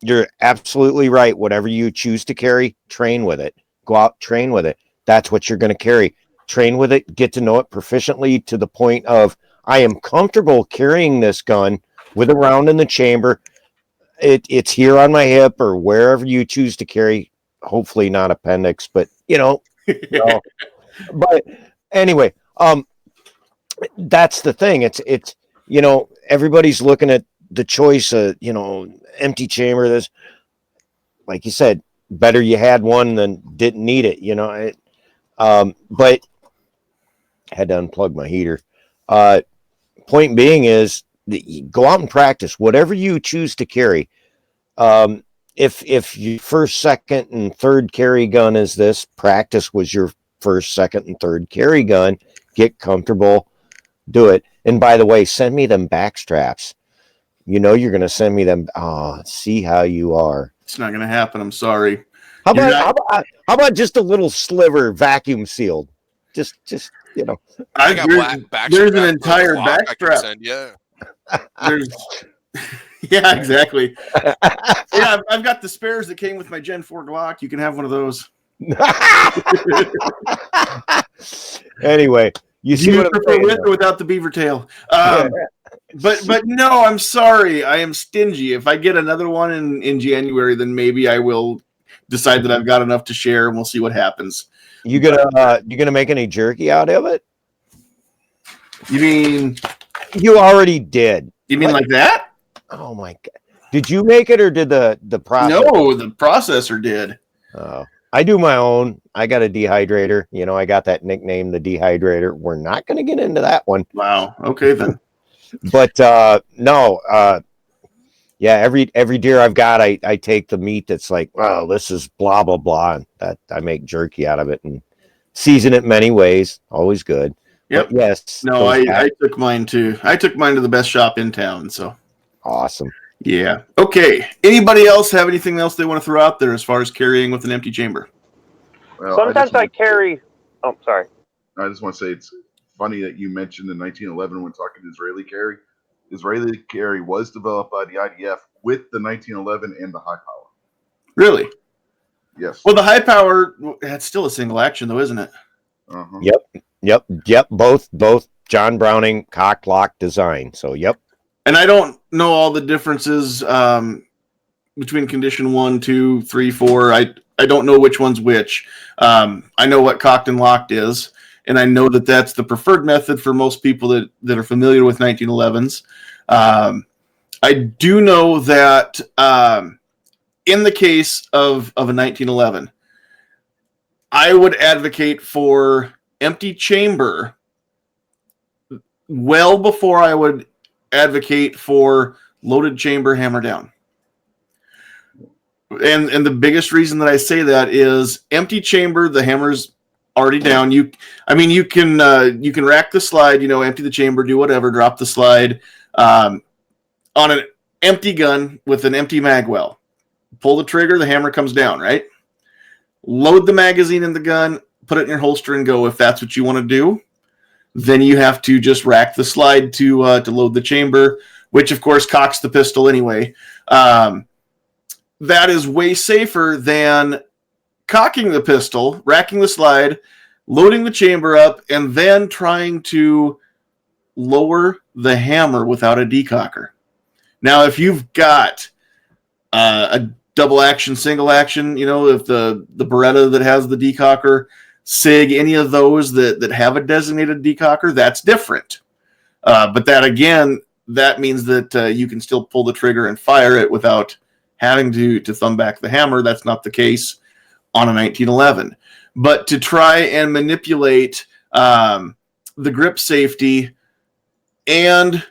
you're absolutely right. Whatever you choose to carry, train with it. Go out, train with it. That's what you're going to carry. Train with it, get to know it proficiently to the point of, I am comfortable carrying this gun with a round in the chamber. It's here on my hip or wherever you choose to carry. Hopefully not appendix, but But anyway, that's the thing. It's everybody's looking at the choice of empty chamber. This, like you said, better you had one than didn't need it. But I had to unplug my heater. Point being is that you go out and practice whatever you choose to carry. If your first, second, and third carry gun is this, practice was your first, second, and third carry gun. Get comfortable, do it. And by the way, send me them back straps. You're going to send me them. See how you are. It's not going to happen. I'm sorry. How about just a little sliver vacuum sealed? Just I got black there's an entire backstrap. Yeah. Yeah, exactly. Yeah, I've got the spares that came with my Gen 4 Glock. You can have one of those. Anyway, you see what I'm saying, with or without the beaver tail. But no, I'm sorry. I am stingy. If I get another one in January, then maybe I will decide that I've got enough to share, and we'll see what happens. You gonna make any jerky out of it? You mean You already did. What? like that? Oh my god! Did you make it or did the process? No, the processor did. I do my own. I got a dehydrator. You know, I got that nickname, the dehydrator. We're not going to get into that one. Wow. Okay then. But no, yeah. Every deer I've got, I take the meat that's like, well, this is blah blah blah, and that I make jerky out of it and season it many ways. Always good. Yep. But yes. No, I took mine to the best shop in town. So awesome. yeah. Okay. Anybody else have anything else they want to throw out there as far as carrying with an empty chamber? Well, Sometimes I carry. Oh, sorry. I just want to say it's funny that you mentioned in 1911 when talking Israeli carry. Israeli carry was developed by the IDF with the 1911 and the high power. Really? Yes. Well, the high power, that's still a single action, though, isn't it? Uh-huh. Yep. Both John Browning cock lock design. So yep. And I don't know all the differences between condition 1, 2, 3, 4. I don't know which one's which. I know what cocked and locked is, and I know that that's the preferred method for most people that are familiar with 1911s. I do know that in the case of a 1911, I would advocate for empty chamber well before I would advocate for loaded chamber hammer down. And the biggest reason that I say that is empty chamber, the hammer's already down. You can rack the slide, empty the chamber, do whatever, drop the slide on an empty gun with an empty mag well. Pull the trigger, the hammer comes down, right? Load the magazine in the gun, put it in your holster and go. If that's what you want to do, then you have to just rack the slide to load the chamber, which of course cocks the pistol anyway. That is way safer than cocking the pistol, racking the slide, loading the chamber up, and then trying to lower the hammer without a decocker. Now, if you've got a double action, single action, if the Beretta that has the decocker, SIG, any of those that have a designated decocker, that's different. But that means that you can still pull the trigger and fire it without having to thumb back the hammer. That's not the case on a 1911. But to try and manipulate the grip safety and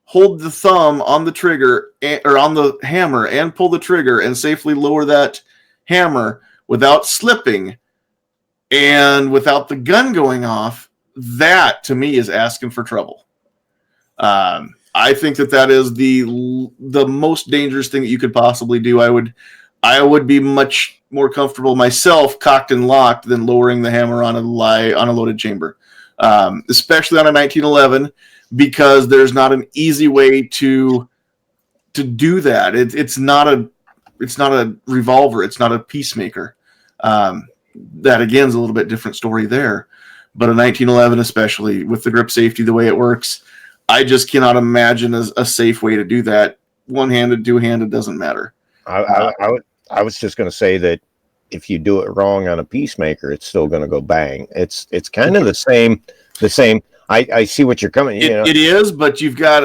hold the thumb on the trigger or on the hammer and pull the trigger and safely lower that hammer without slipping and without the gun going off, that to me is asking for trouble. I think that is the most dangerous thing that you could possibly do. I would be much more comfortable myself cocked and locked than lowering the hammer on a loaded chamber, especially on a 1911, because there's not an easy way to do that. It's not a revolver. It's not a peacemaker. That again is a little bit different story there. But a 1911, especially with the grip safety, the way it works, I just cannot imagine a safe way to do that. One-handed, two-handed, doesn't matter. I was just going to say that if you do it wrong on a peacemaker, it's still going to go bang. It's kind of the same. I see what you're coming. It is, but you've got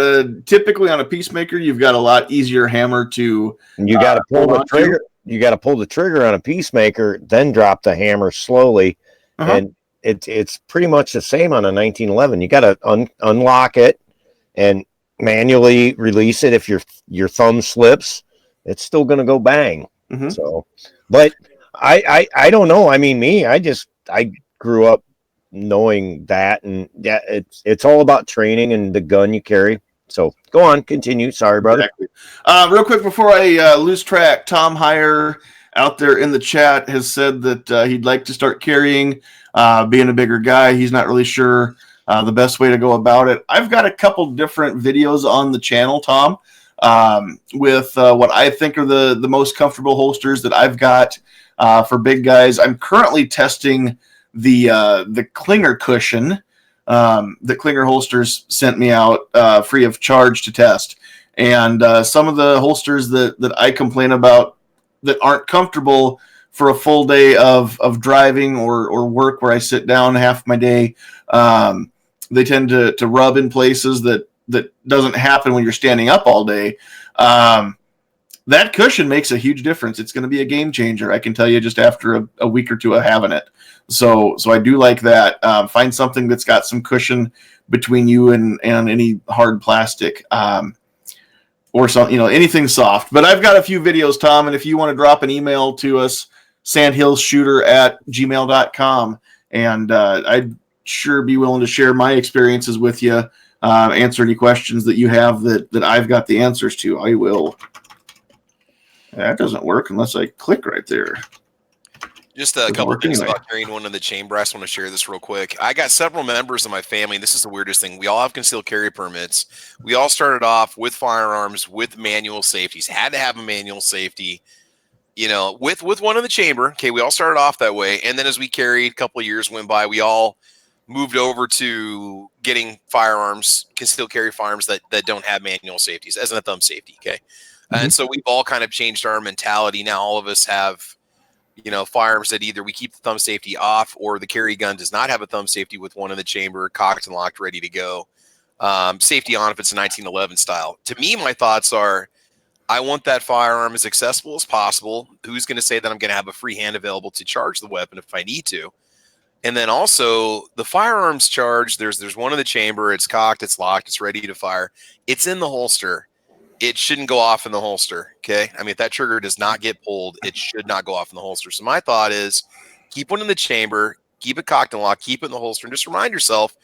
typically on a peacemaker, you've got a lot easier hammer to. You got to pull the trigger. You got to pull the trigger on a peacemaker, then drop the hammer slowly, and it's pretty much the same on a 1911. You got to unlock it and manually release it. If your thumb slips, it's still going to go bang. Mm-hmm. So, but I don't know. I mean, I grew up knowing that, and yeah, it's all about training and the gun you carry. So go on, continue. Sorry, brother. Exactly. Real quick before I lose track, Tom Heyer out there in the chat has said that he'd like to start carrying. Being a bigger guy, he's not really sure the best way to go about it. I've got a couple different videos on the channel, Tom, with what I think are the most comfortable holsters that I've got for big guys. I'm currently testing the Klinger cushion that Klinger Holsters sent me out free of charge to test. And some of the holsters that I complain about that aren't comfortable for a full day of driving or work where I sit down half my day, they tend to rub in places that doesn't happen when you're standing up all day. That cushion makes a huge difference. It's going to be a game changer, I can tell you, just after a week or two of having it. So I do like that. Find something that's got some cushion between you and any hard plastic, or something, anything soft. But I've got a few videos, Tom, and if you want to drop an email to us, sandhillsshooter@gmail.com, and I'd sure be willing to share my experiences with you, answer any questions that you have that I've got the answers to. I will. That doesn't work unless I click right there. Just a couple of things about carrying one in the chamber. I just want to share this real quick. I got several members of my family, and this is the weirdest thing. We all have concealed carry permits. We all started off with firearms with manual safeties. Had to have a manual safety, with one in the chamber. Okay, we all started off that way, and then as we carried, a couple of years went by, we all moved over to getting firearms, concealed carry firearms that don't have manual safeties, as in a thumb safety. Okay, and so we've all kind of changed our mentality. Now all of us have firearms that either we keep the thumb safety off or the carry gun does not have a thumb safety with one in the chamber, cocked and locked, ready to go. Safety on if it's a 1911 style. To me, my thoughts are, I want that firearm as accessible as possible. Who's going to say that I'm going to have a free hand available to charge the weapon if I need to? And then also the firearms charge, there's one in the chamber, it's cocked, it's locked, it's ready to fire. It's in the holster. It shouldn't go off in the holster, okay? I mean, if that trigger does not get pulled, it should not go off in the holster. So my thought is keep one in the chamber, keep it cocked and locked, keep it in the holster, and just remind yourself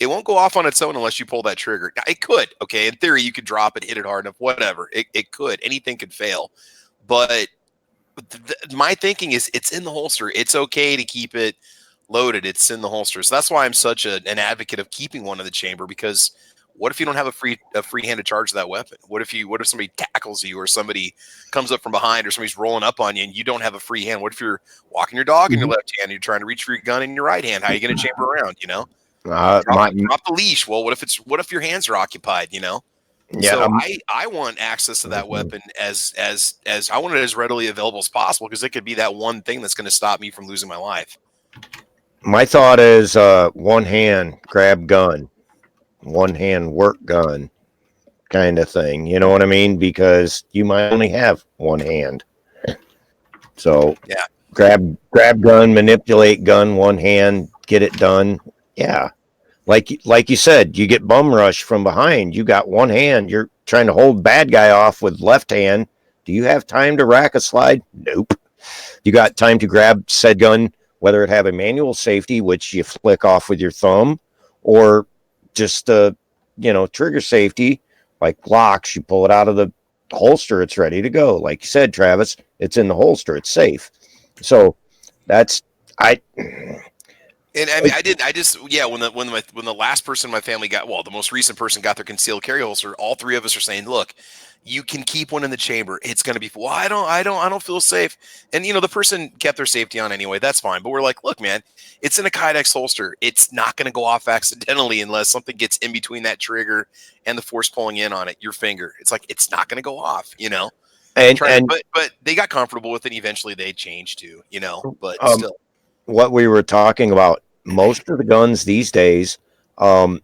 it won't go off on its own unless you pull that trigger. Now, it could, okay? In theory, you could drop it, hit it hard enough, whatever. It could. Anything could fail. But my thinking is it's in the holster. It's okay to keep it loaded. It's in the holster. So that's why I'm such an advocate of keeping one in the chamber, because what if you don't have a free hand to charge that weapon? What if somebody tackles you, or somebody comes up from behind, or somebody's rolling up on you and you don't have a free hand? What if you're walking your dog in your left hand and you're trying to reach for your gun in your right hand? How are you going to chamber around, drop the leash. Well, what if your hands are occupied, Yeah, so I want access to that weapon as I want it as readily available as possible, because it could be that one thing that's going to stop me from losing my life. My thought is one hand grab gun, one hand work gun kind of thing. You know what I mean? Because you might only have one hand. So yeah, grab gun, manipulate gun, one hand, get it done. Yeah. Like you said, you get bum rush from behind. You got one hand. You're trying to hold bad guy off with left hand. Do you have time to rack a slide? Nope. You got time to grab said gun, whether it have a manual safety, which you flick off with your thumb, or just trigger safety, like locks. You pull it out of the holster, it's ready to go. Like you said, Travis, it's in the holster. It's safe. So that's And I mean, when the last person in my family the most recent person got their concealed carry holster, all three of us are saying, look, you can keep one in the chamber. It's going to be, well, I don't feel safe. And, the person kept their safety on anyway. That's fine. But we're like, look, man, it's in a Kydex holster. It's not going to go off accidentally unless something gets in between that trigger and the force pulling in on it, your finger. It's like, it's not going to go off, but they got comfortable with it. Eventually they changed to, but still. What we were talking about, most of the guns these days, all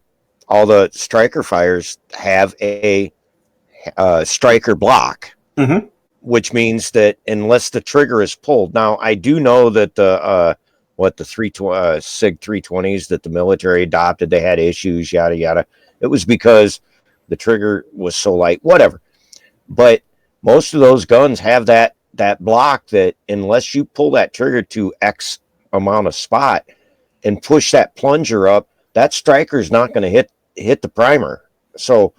the striker fires have a striker block, which means that unless the trigger is pulled. Now, I do know that the SIG 320s that the military adopted, they had issues, yada yada. It was because the trigger was so light, whatever. But most of those guns have that block that unless you pull that trigger to X amount of spot and push that plunger up, that striker is not going to hit the primer. So,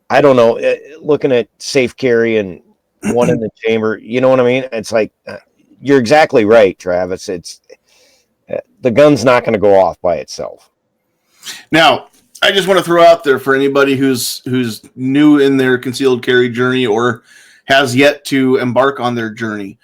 I don't know. Looking at safe carry and one in the chamber, you know what I mean? It's like, you're exactly right, Travis. It's the gun's not going to go off by itself. Now, I just want to throw out there for anybody who's new in their concealed carry journey or has yet to embark on their journey.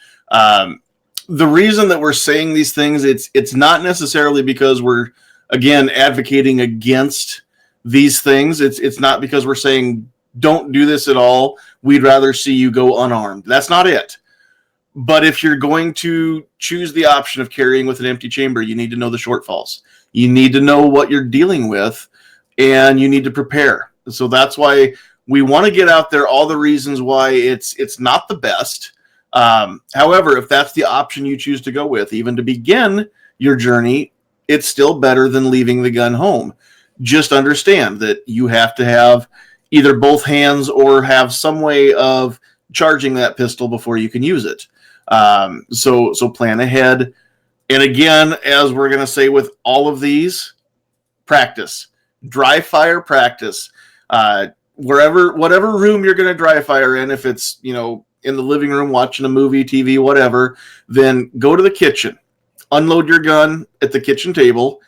The reason that we're saying these things, it's not necessarily because we're again, advocating against these things. It's not because we're saying don't do this at all. We'd rather see you go unarmed. That's not it. But if you're going to choose the option of carrying with an empty chamber, you need to know the shortfalls. You need to know what you're dealing with, and you need to prepare. So that's why we want to get out there all the reasons why it's not the best. However, if that's the option you choose to go with, even to begin your journey, it's still better than leaving the gun home. Just understand that you have to have either both hands or have some way of charging that pistol before you can use it. So plan ahead. And again, as we're going to say with all of these, practice. Dry fire practice. Whatever room you're going to dry fire in, if it's, in the living room watching a movie, TV, whatever, then go to the kitchen. Unload your gun at the kitchen table.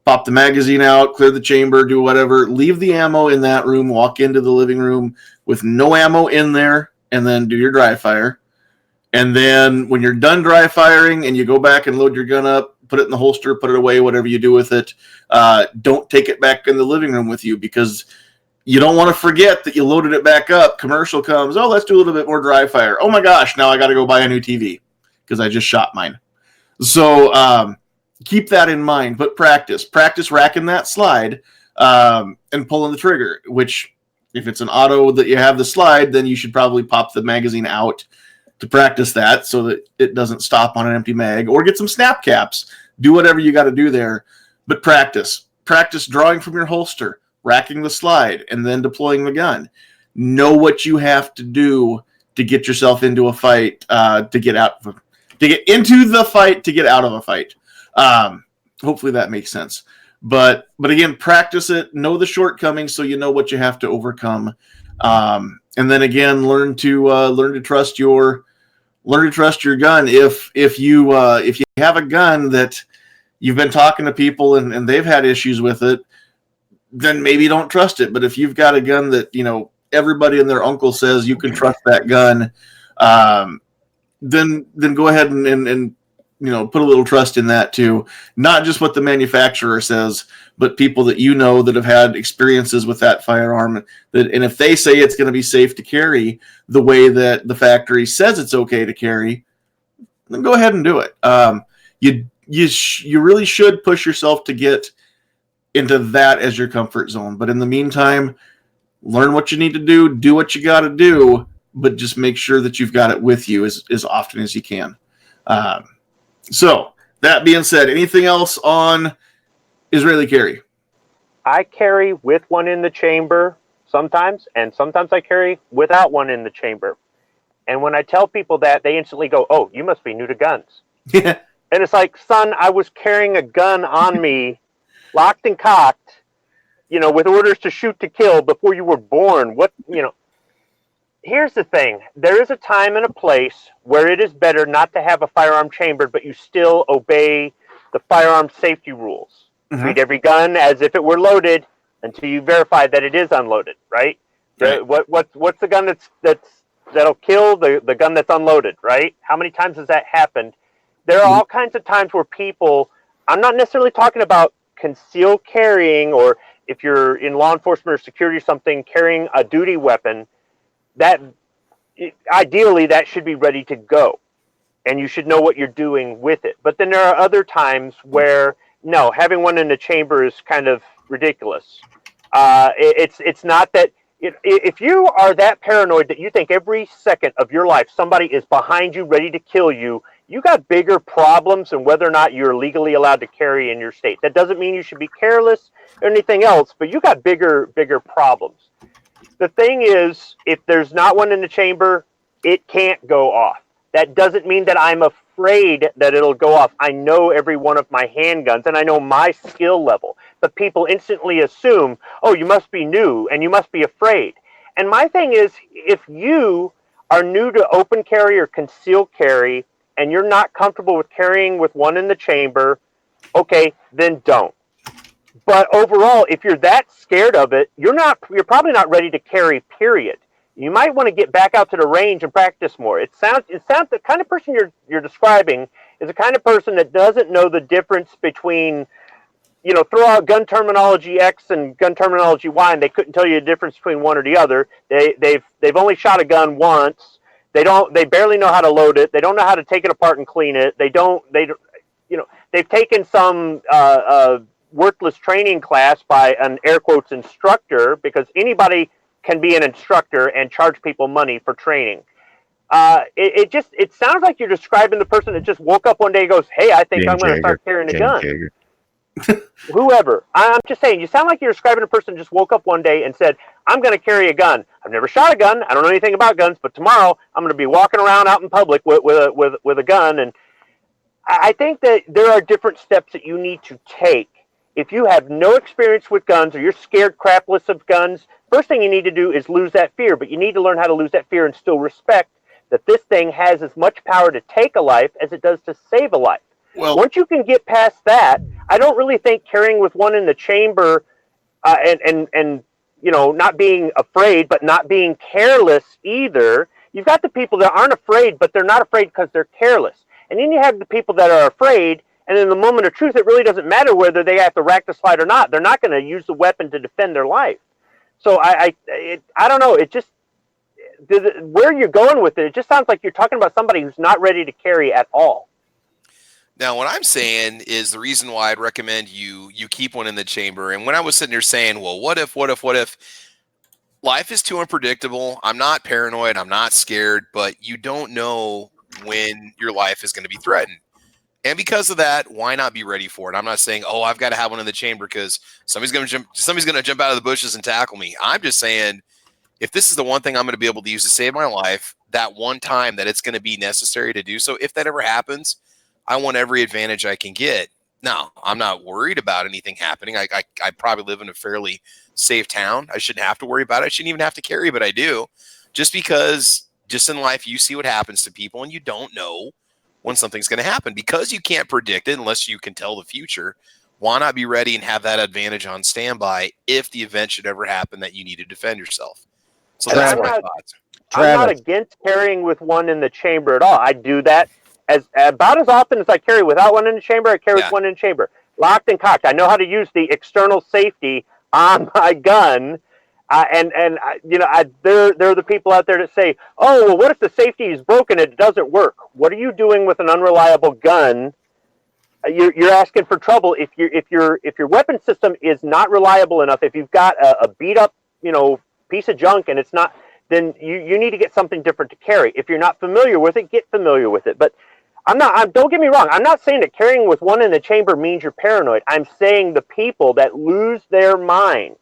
Pop the magazine out, clear the chamber, do whatever. Leave the ammo in that room. Walk into the living room with no ammo in there, and then do your dry fire. And then when you're done dry firing and you go back and load your gun up, put it in the holster, put it away, whatever you do with it, don't take it back in the living room with you, because you don't want to forget that you loaded it back up. Commercial comes, oh, let's do a little bit more dry fire. Oh my gosh, now I got to go buy a new TV because I just shot mine. So keep that in mind, but practice racking that slide and pulling the trigger, which if it's an auto that you have the slide, then you should probably pop the magazine out to practice that so that it doesn't stop on an empty mag, or get some snap caps. Do whatever you got to do there, but practice drawing from your holster, racking the slide, and then deploying the gun. Know what you have to do to get yourself into a fight, to get into the fight, to get out of a fight. Hopefully that makes sense. But again, practice it, know the shortcomings so you know what you have to overcome. And then again, learn to trust your gun. If you have a gun that you've been talking to people and they've had issues with it, then maybe don't trust it. But if you've got a gun that, everybody and their uncle says you can trust that gun, then go ahead and put a little trust in that too. Not just what the manufacturer says, but people that that have had experiences with that firearm. And if they say it's going to be safe to carry the way that the factory says it's okay to carry, then go ahead and do it. You really should push yourself to get into that as your comfort zone. But in the meantime, learn what you need to do what you got to do, but just make sure that you've got it with you as often as you can. So that being said, anything else on Israeli carry? I carry with one in the chamber sometimes, and sometimes I carry without one in the chamber. And when I tell people that, they instantly go, "Oh, you must be new to guns." Yeah. And it's like, son, I was carrying a gun on me, locked and cocked, with orders to shoot to kill before you were born. Here's the thing. There is a time and a place where it is better not to have a firearm chambered, but you still obey the firearm safety rules. Mm-hmm. Treat every gun as if it were loaded until you verify that it is unloaded, right? Right. What's the gun that'll kill the gun that's unloaded, right? How many times has that happened? There are all kinds of times where people, I'm not necessarily talking about concealed carrying, or if you're in law enforcement or security or something, carrying a duty weapon, that ideally that should be ready to go, and you should know what you're doing with it. But then there are other times where no, having one in the chamber is kind of ridiculous. It's not that if you are that paranoid that you think every second of your life somebody is behind you ready to kill you, you got bigger problems than whether or not you're legally allowed to carry in your state. That doesn't mean you should be careless or anything else, but you got bigger problems. The thing is, if there's not one in the chamber, it can't go off. That doesn't mean that I'm afraid that it'll go off. I know every one of my handguns, and I know my skill level. But people instantly assume, oh, you must be new, and you must be afraid. And my thing is, if you are new to open carry or concealed carry, and you're not comfortable with carrying with one in the chamber, okay, then don't. But overall, if you're that scared of it, you're probably not ready to carry, period. You might want to get back out to the range and practice more. It sounds the kind of person you're describing is the kind of person that doesn't know the difference between throw out gun terminology X and gun terminology Y, and they couldn't tell you the difference between one or the other. They've only shot a gun once. They barely know how to load it. They don't know how to take it apart and clean it. They've taken some worthless training class by an air quotes instructor, because anybody can be an instructor and charge people money for training. It sounds like you're describing the person that just woke up one day and goes, "Hey, I think I'm going to start carrying a gun." Whoever. I'm just saying, you sound like you're describing a person who just woke up one day and said, "I'm going to carry a gun. I've never shot a gun. I don't know anything about guns, but tomorrow I'm going to be walking around out in public with a gun." And I think that there are different steps that you need to take. If you have no experience with guns, or you're scared crapless of guns, first thing you need to do is lose that fear. But you need to learn how to lose that fear and still respect that this thing has as much power to take a life as it does to save a life. Well, Once you can get past that, I don't really think carrying with one in the chamber and not being afraid, but not being careless either. You've got the people that aren't afraid, but they're not afraid because they're careless. And then you have the people that are afraid, and in the moment of truth, it really doesn't matter whether they have to rack the slide or not. They're not going to use the weapon to defend their life. So I don't know. It just, where you're going with it, it just sounds like you're talking about somebody who's not ready to carry at all. Now, what I'm saying is the reason why I'd recommend you keep one in the chamber. And when I was sitting there saying, well, what if, life is too unpredictable. I'm not paranoid. I'm not scared, but you don't know when your life is going to be threatened. And because of that, why not be ready for it? I'm not saying, oh, I've got to have one in the chamber because somebody's going to jump out of the bushes and tackle me. I'm just saying, if this is the one thing I'm going to be able to use to save my life, that one time that it's going to be necessary to do so, if that ever happens, I want every advantage I can get. Now, I'm not worried about anything happening. I probably live in a fairly safe town. I shouldn't have to worry about it. I shouldn't even have to carry, but I do. Just because just in life, you see what happens to people and you don't know when something's going to happen. Because you can't predict it unless you can tell the future. Why not be ready and have that advantage on standby if the event should ever happen that you need to defend yourself? So that's my thoughts. I'm not against carrying with one in the chamber at all. I do that about as often as I carry without one in the chamber. I carry with one in the chamber, locked and cocked. I know how to use the external safety on my gun. There are the people out there that say, "Oh, well, what if the safety is broken and it doesn't work?" What are you doing with an unreliable gun? You're asking for trouble. If your weapon system is not reliable enough, if you've got a beat up piece of junk and it's not, then you need to get something different to carry. If you're not familiar with it, get familiar with it. But don't get me wrong. I'm not saying that carrying with one in the chamber means you're paranoid. I'm saying the people that lose their mind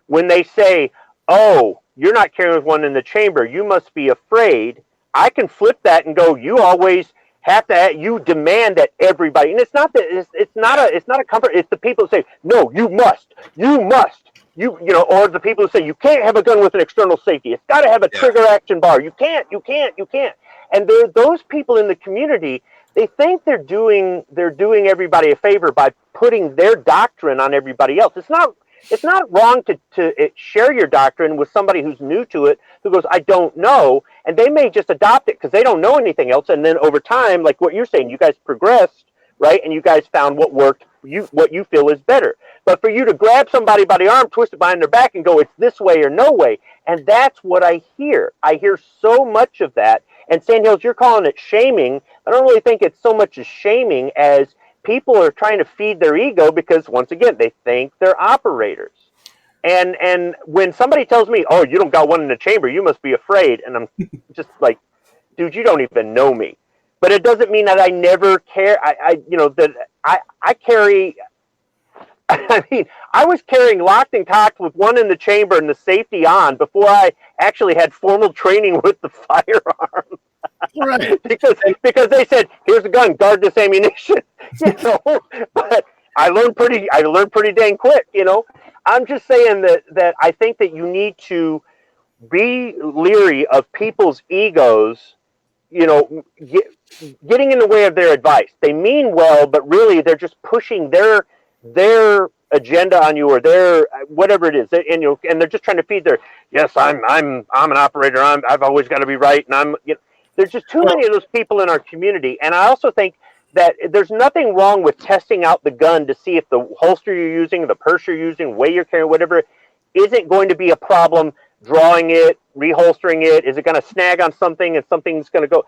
when they say, "Oh, you're not carrying with one in the chamber, you must be afraid," I can flip that and go, "You always have to. You demand that everybody." And it's not that. It's not a comfort. It's the people who say, "No, you must. You must." Or the people who say you can't have a gun with an external safety. It's got to have a trigger action bar. You can't. And those people in the community, they think they're doing everybody a favor by putting their doctrine on everybody else. It's not wrong to share your doctrine with somebody who's new to it, who goes, "I don't know," and they may just adopt it because they don't know anything else. And then over time, like what you're saying, you guys progressed, right? And you guys found what worked. What you feel is better. But for you to grab somebody by the arm, twist it behind their back, and go, "It's this way or no way," and that's what I hear. I hear so much of that. And Sandhills, you're calling it shaming. I don't really think it's so much as shaming as people are trying to feed their ego because, once again, they think they're operators. And when somebody tells me, "Oh, you don't got one in the chamber, you must be afraid," and I'm just like, "Dude, you don't even know me." But it doesn't mean that I never care. I carry. I mean, I was carrying locked and cocked with one in the chamber and the safety on before I actually had formal training with the firearm. right. because they said, "Here's a gun, guard this ammunition." But I learned pretty dang quick. I'm just saying that I think that you need to be leery of people's egos. Getting in the way of their advice. They mean well, but really they're just pushing their agenda on you, or their whatever it is, and they're just trying to feed their, "Yes, I'm an operator. I've always got to be right," and there's just too many of those people in our community. And I also think that there's nothing wrong with testing out the gun to see if the holster you're using, the purse you're using, way you're carrying, whatever, isn't going to be a problem drawing it, reholstering it. Is it going to snag on something and something's going to go?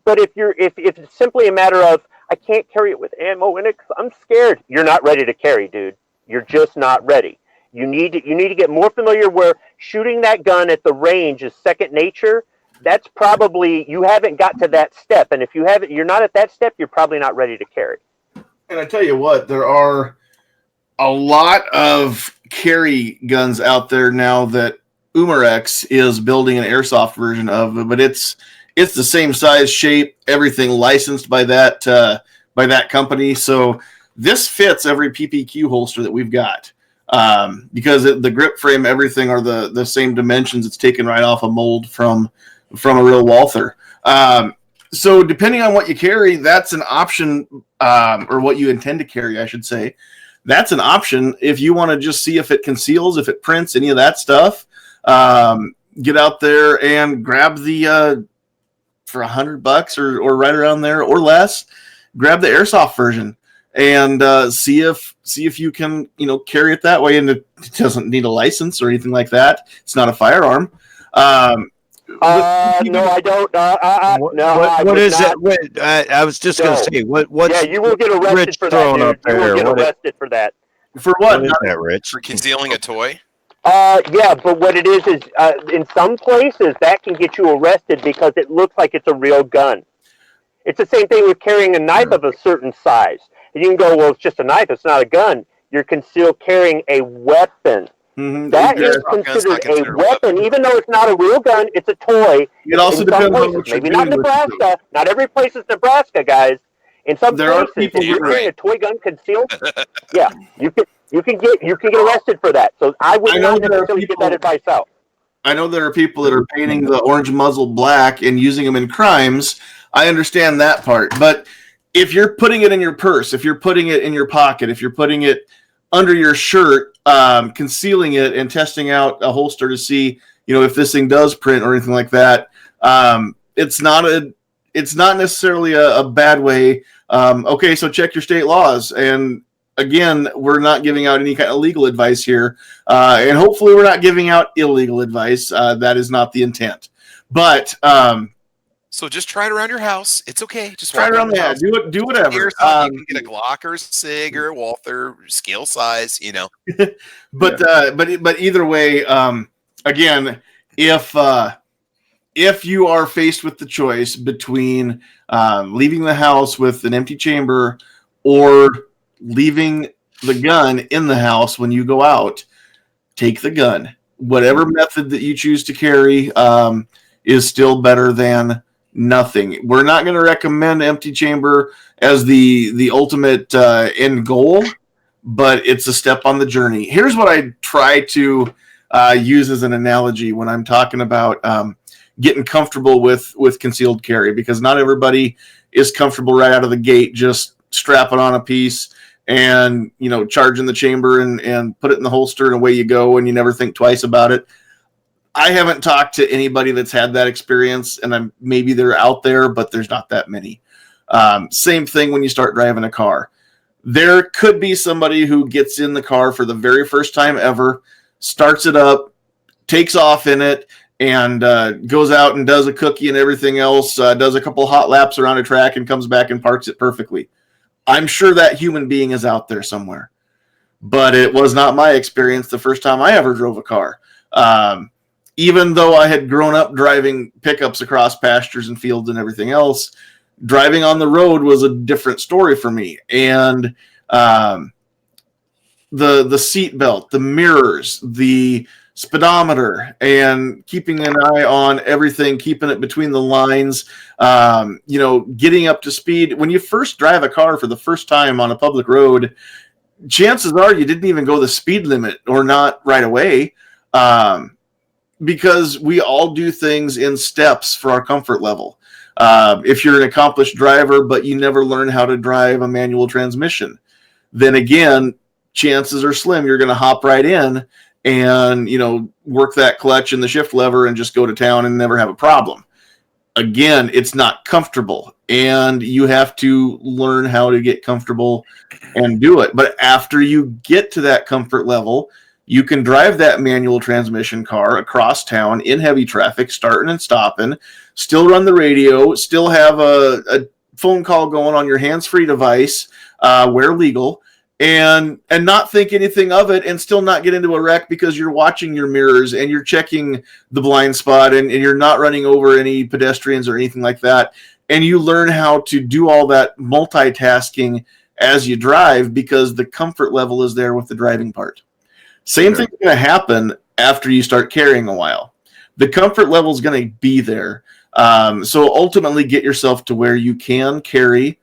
But if it's simply a matter of, I can't carry it with ammo in it because I'm scared, you're not ready to carry, dude. You're just not ready. You need to get more familiar where shooting that gun at the range is second nature. That's probably, you haven't got to that step. And if you're not at that step, you're probably not ready to carry. And I tell you what, there are a lot of carry guns out there now that Umarex is building an airsoft version of, but it's the same size, shape, everything licensed by that company. So this fits every PPQ holster that we've got. Because the grip frame, everything are the same dimensions. It's taken right off a mold from a real Walther. So depending on what you carry, that's an option, or what you intend to carry, I should say. That's an option. If you want to just see if it conceals, if it prints, any of that stuff, get out there and grab the for $100 or right around there or less, grab the airsoft version and see if you can carry it that way. And it doesn't need a license or anything like that. It's not a firearm. No, I don't. What is it? Wait, I was just going to say, what's yeah, you will get arrested Rich for throwing that, up dude. You will there? get arrested for that. For what? What is that, Rich? For concealing a toy? Yeah, but what it is in some places that can get you arrested because it looks like it's a real gun. It's the same thing with carrying a knife of a certain size. And you can go, well, it's just a knife, it's not a gun. You're concealed carrying a weapon. Mm-hmm. That is considered a weapon, even though it's not a real gun, it's a toy. It also depends on what you're maybe not doing with it. Nebraska. Not every place is Nebraska, guys. In some There are places, people if you're who- carrying a toy gun concealed, yeah, you can get arrested for that. So I would I know not there are necessarily people- give that advice out. I know there are people that are painting the orange muzzle black and using them in crimes. I understand that part. But if you're putting it in your purse, if you're putting it in your pocket, if you're putting it under your shirt, concealing it and testing out a holster to see, if this thing does print or anything like that, it's not necessarily a bad way. Okay, so check your state laws. And again, we're not giving out any kind of legal advice here. And hopefully we're not giving out illegal advice. That is not the intent. But So just try it around your house. It's okay. Just try walk it around the house. house. Do whatever. You can get a Glock or a Sig or a Walther scale size, But either way, again, if you are faced with the choice between leaving the house with an empty chamber or leaving the gun in the house when you go out, take the gun. Whatever method that you choose to carry is still better than nothing. We're not going to recommend empty chamber as the ultimate end goal, but it's a step on the journey. Here's what I try to use as an analogy when I'm talking about getting comfortable with concealed carry, because not everybody is comfortable right out of the gate just strapping on a piece and charging the chamber and put it in the holster and away you go and you never think twice about it. I haven't talked to anybody that's had that experience, and maybe they're out there, but there's not that many. Same thing when you start driving a car. There could be somebody who gets in the car for the very first time ever, starts it up, takes off in it, and goes out and does a cookie and everything else, does a couple hot laps around a track and comes back and parks it perfectly. I'm sure that human being is out there somewhere, but it was not my experience the first time I ever drove a car. Even though I had grown up driving pickups across pastures and fields and everything else, driving on the road was a different story for me. And the seat belt, the mirrors, the speedometer, and keeping an eye on everything, keeping it between the lines, getting up to speed. When you first drive a car for the first time on a public road, chances are you didn't even go the speed limit or not right away. Because we all do things in steps for our comfort level. If you're an accomplished driver, but you never learn how to drive a manual transmission, then again, chances are slim you're going to hop right in and, work that clutch and the shift lever and just go to town and never have a problem. again, it's not comfortable, and you have to learn how to get comfortable and do it. But after you get to that comfort level, you can drive that manual transmission car across town in heavy traffic, starting and stopping, still run the radio, still have a phone call going on your hands-free device where legal, and not think anything of it, and still not get into a wreck because you're watching your mirrors and you're checking the blind spot, and you're not running over any pedestrians or anything like that. And you learn how to do all that multitasking as you drive because the comfort level is there with the driving part. Same thing's going to happen after you start carrying a while. The comfort level is going to be there. So ultimately get yourself to where you can carry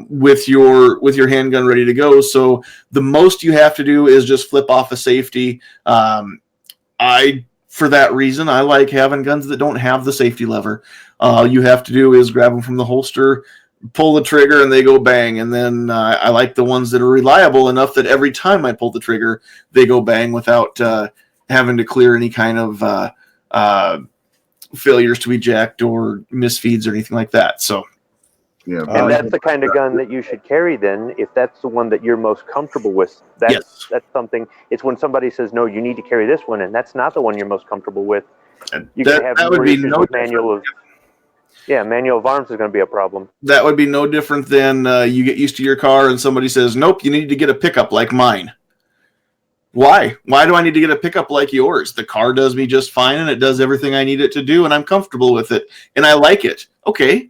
with your handgun ready to go. So the most you have to do is just flip off a safety. For that reason, I like having guns that don't have the safety lever. All you have to do is grab them from the holster, pull the trigger, and they go bang. And then I like the ones that are reliable enough that every time I pull the trigger, they go bang without having to clear any kind of failures to eject or misfeeds or anything like that. So, Yeah, And that's the kind of gun that you should carry then, if that's the one that you're most comfortable with. That's something. It's when somebody says, no, you need to carry this one, and that's not the one you're most comfortable with. You can have that would be no manual of arms is going to be a problem. That would be no different than you get used to your car and somebody says, nope, you need to get a pickup like mine. Why? Why do I need to get a pickup like yours? The car does me just fine, and it does everything I need it to do, and I'm comfortable with it, and I like it. Okay,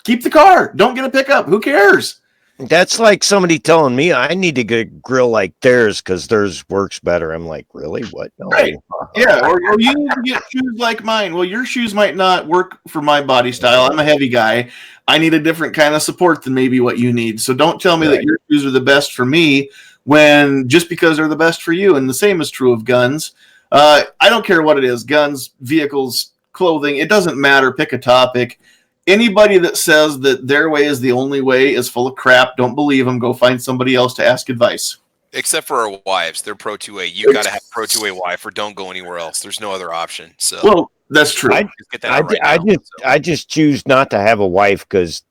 keep the car. Don't get a pickup. Who cares? That's like somebody telling me I need to get a grill like theirs because theirs works better. I'm like, really? What? No. Right. Yeah, or you need to get shoes like mine. Well, your shoes might not work for my body style. I'm a heavy guy. I need a different kind of support than maybe what you need. So don't tell me that your shoes are the best for me when just because they're the best for you. And the same is true of guns. I don't care what it is. Guns, vehicles, clothing. It doesn't matter. Pick a topic. Anybody that says that their way is the only way is full of crap. Don't believe them. Go find somebody else to ask advice. Except for our wives, they're pro 2A. You got to have pro 2A wife, or don't go anywhere else. There's no other option. So, well, that's true. I just choose not to have a wife because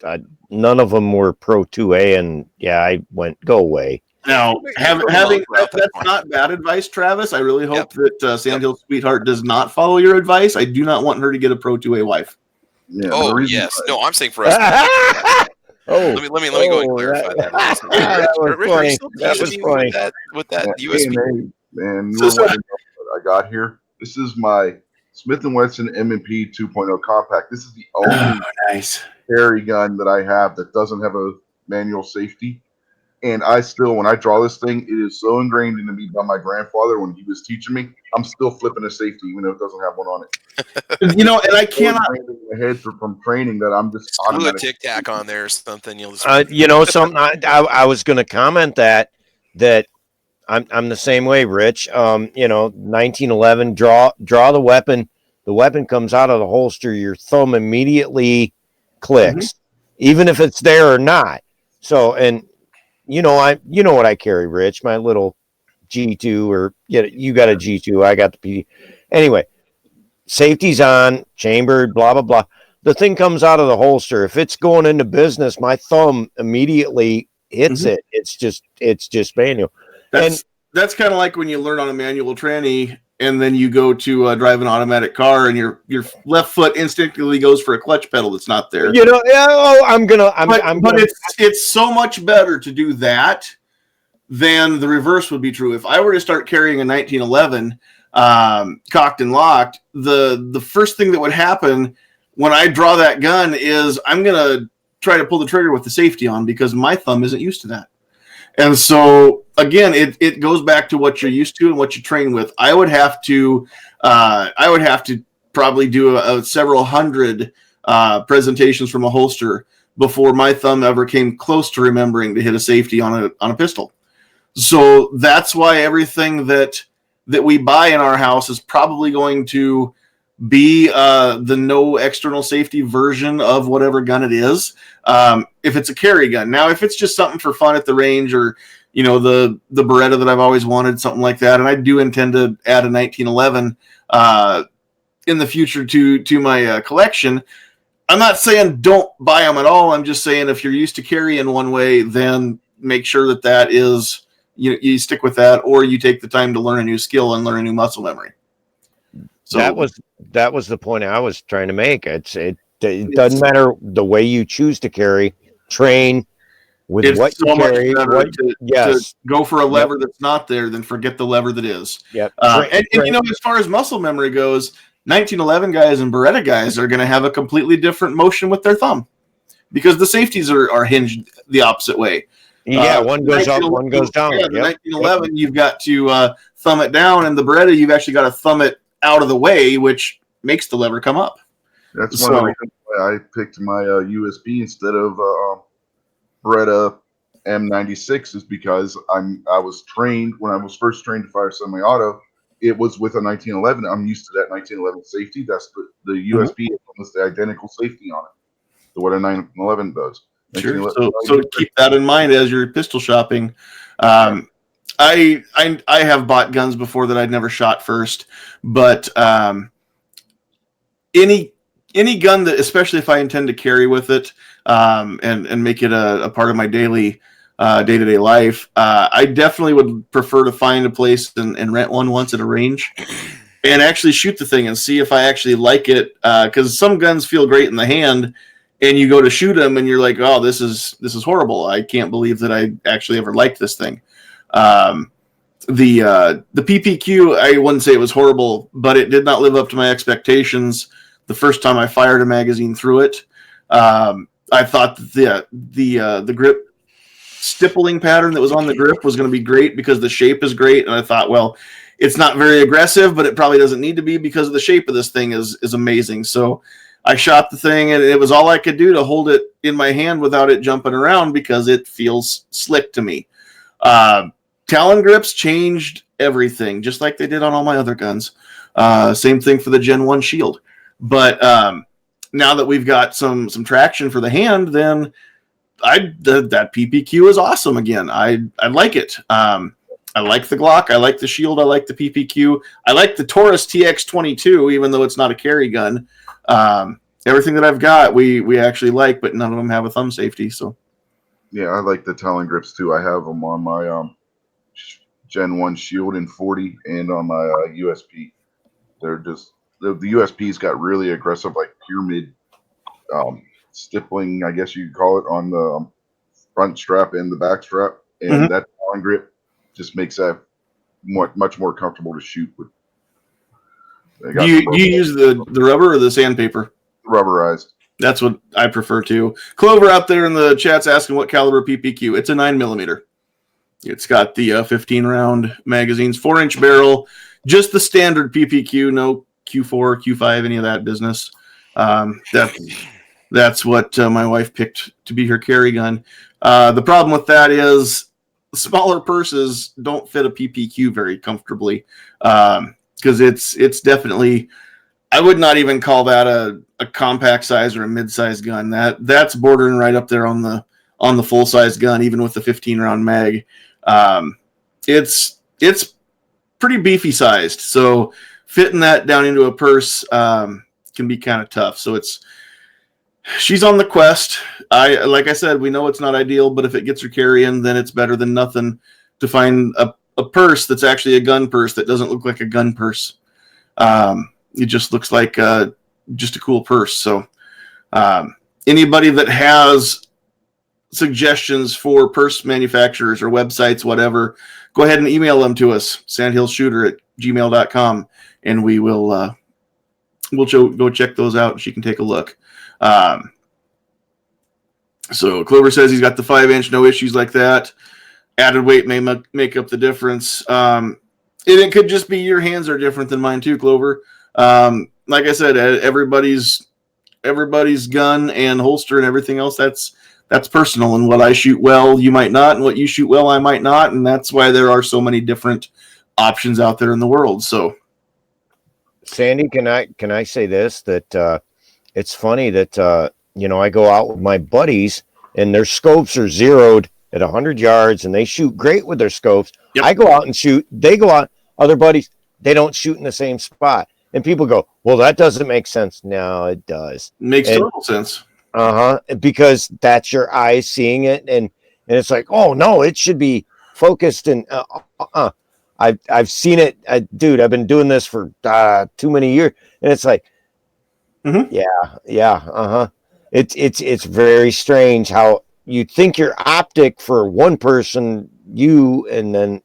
none of them were pro 2A, and I went go away. Now, that's not bad advice, Travis. I really hope that Sandhills Sweetheart does not follow your advice. I do not want her to get a pro 2A wife. Yeah, yes. No, I'm saying for us. Let me go and clarify that. That was funny. With that USB. Man, I got here. This is my Smith & Wesson M&P 2.0 compact. This is the only carry gun that I have that doesn't have a manual safety. And I still, when I draw this thing, it is so ingrained into me by my grandfather when he was teaching me. I'm still flipping a safety, even though it doesn't have one on it. And I cannot. In my head from training that I'm just put a tic tac on there or something. You'll just something. I was going to comment that I'm the same way, Rich. 1911. Draw the weapon. The weapon comes out of the holster. Your thumb immediately clicks, even if it's there or not. So and. You know what I carry, Rich, my little G2, or you got a G2, I got the PD. Anyway, safety's on, chambered, blah, blah, blah. The thing comes out of the holster. If it's going into business, my thumb immediately hits it. It's just manual. That's kind of like when you learn on a manual tranny and then you go to drive an automatic car and your left foot instinctively goes for a clutch pedal that's not there. But it's so much better to do that than the reverse would be true. If I were to start carrying a 1911 cocked and locked, the first thing that would happen when I draw that gun is I'm going to try to pull the trigger with the safety on because my thumb isn't used to that. And so, again, it goes back to what you're used to and what you train with. I would have to probably do several hundred presentations from a holster before my thumb ever came close to remembering to hit a safety on a pistol. So that's why everything that we buy in our house is probably going to be the no external safety version of whatever gun it is. If it's a carry gun. Now, if it's just something for fun at the range or, the Beretta that I've always wanted, something like that. And I do intend to add a 1911 in the future to my collection. I'm not saying don't buy them at all. I'm just saying if you're used to carrying one way, then make sure that is you stick with that, or you take the time to learn a new skill and learn a new muscle memory. So that was the point I was trying to make. It doesn't matter the way you choose to carry, train with it's what so you carry. much better to go for a lever Yep. that's not there than forget the lever that is. Yep. And as far as muscle memory goes, 1911 guys and Beretta guys are going to have a completely different motion with their thumb because the safeties are hinged the opposite way. Yeah, one goes up, one goes down. Yeah, the 1911, you've got to thumb it down, and the Beretta, you've actually got to thumb it out of the way, which makes the lever come up. That's one of the reasons why I picked my USB instead of Beretta M96 is because I was trained when I was first trained to fire semi-auto. It was with a 1911. I'm used to that 1911 safety. That's the USB is almost the identical safety on it to what a 911 does. Sure. So keep that in mind as you're pistol shopping. I have bought guns before that I'd never shot first, but any gun that, especially if I intend to carry with it and make it a part of my daily day-to-day life, I definitely would prefer to find a place and rent one once at a range and actually shoot the thing and see if I actually like it, because some guns feel great in the hand. And you go to shoot them, and you're like, "Oh, this is horrible. I can't believe that I actually ever liked this thing." The PPQ, I wouldn't say it was horrible, but it did not live up to my expectations. The first time I fired a magazine through it, I thought that the grip stippling pattern that was on the grip was going to be great because the shape is great, and I thought, well, it's not very aggressive, but it probably doesn't need to be because of the shape of this thing is amazing. So I shot the thing, and it was all I could do to hold it in my hand without it jumping around because it feels slick to me. Talon grips changed everything, just like they did on all my other guns. Same thing for the Gen 1 shield. But now that we've got some traction for the hand, then that PPQ is awesome again. I like it. I like the Glock. I like the shield. I like the PPQ. I like the Taurus TX22, even though it's not a carry gun. Everything that I've got, we actually like, but none of them have a thumb safety. So, yeah, I like the Talon grips too. I have them on my Gen 1 shield in 40 and on my USP. They're just the USP's got really aggressive, like pyramid stippling, I guess you could call it, on the front strap and the back strap, and that Talon grip just makes that much more comfortable to shoot with. Do you use the rubber or the sandpaper? Rubberized. That's what I prefer too. Clover out there in the chat's asking what caliber PPQ. It's a 9mm. It's got the 15 round magazines, 4-inch barrel, just the standard PPQ, no Q4, Q5, any of that business. That's what my wife picked to be her carry gun. The problem with that is smaller purses don't fit a PPQ very comfortably. Because it's definitely, I would not even call that a compact size or a mid-size gun. That's bordering right up there on the full-size gun, even with the 15-round mag. It's pretty beefy sized, so fitting that down into a purse can be kind of tough. So she's on the quest. Like I said, we know it's not ideal, but if it gets her carrying, then it's better than nothing to find a purse that's actually a gun purse that doesn't look like a gun purse. It just looks like just a cool purse. So anybody that has suggestions for purse manufacturers or websites, whatever, go ahead and email them to us, sandhillshooter@gmail.com, and we will go check those out and she can take a look. So Clover says he's got the 5-inch, no issues like that. Added weight may make up the difference. And it could just be your hands are different than mine too, Clover. Like I said, everybody's gun and holster and everything else, that's personal. And what I shoot well, you might not, and what you shoot well, I might not. And that's why there are so many different options out there in the world. So, Sandy, can I say this, that it's funny that I go out with my buddies and their scopes are zeroed at 100 yards and they shoot great with their scopes. Yep. I go out and shoot. They go out. Other buddies, they don't shoot in the same spot. And people go, well, that doesn't make sense. No, it does. Makes And- total sense. Because that's your eyes seeing it, and it's like, oh no, it should be focused. And I've seen it, dude. I've been doing this for too many years, and it's like, yeah. It's very strange how you think you're optic for one person, and then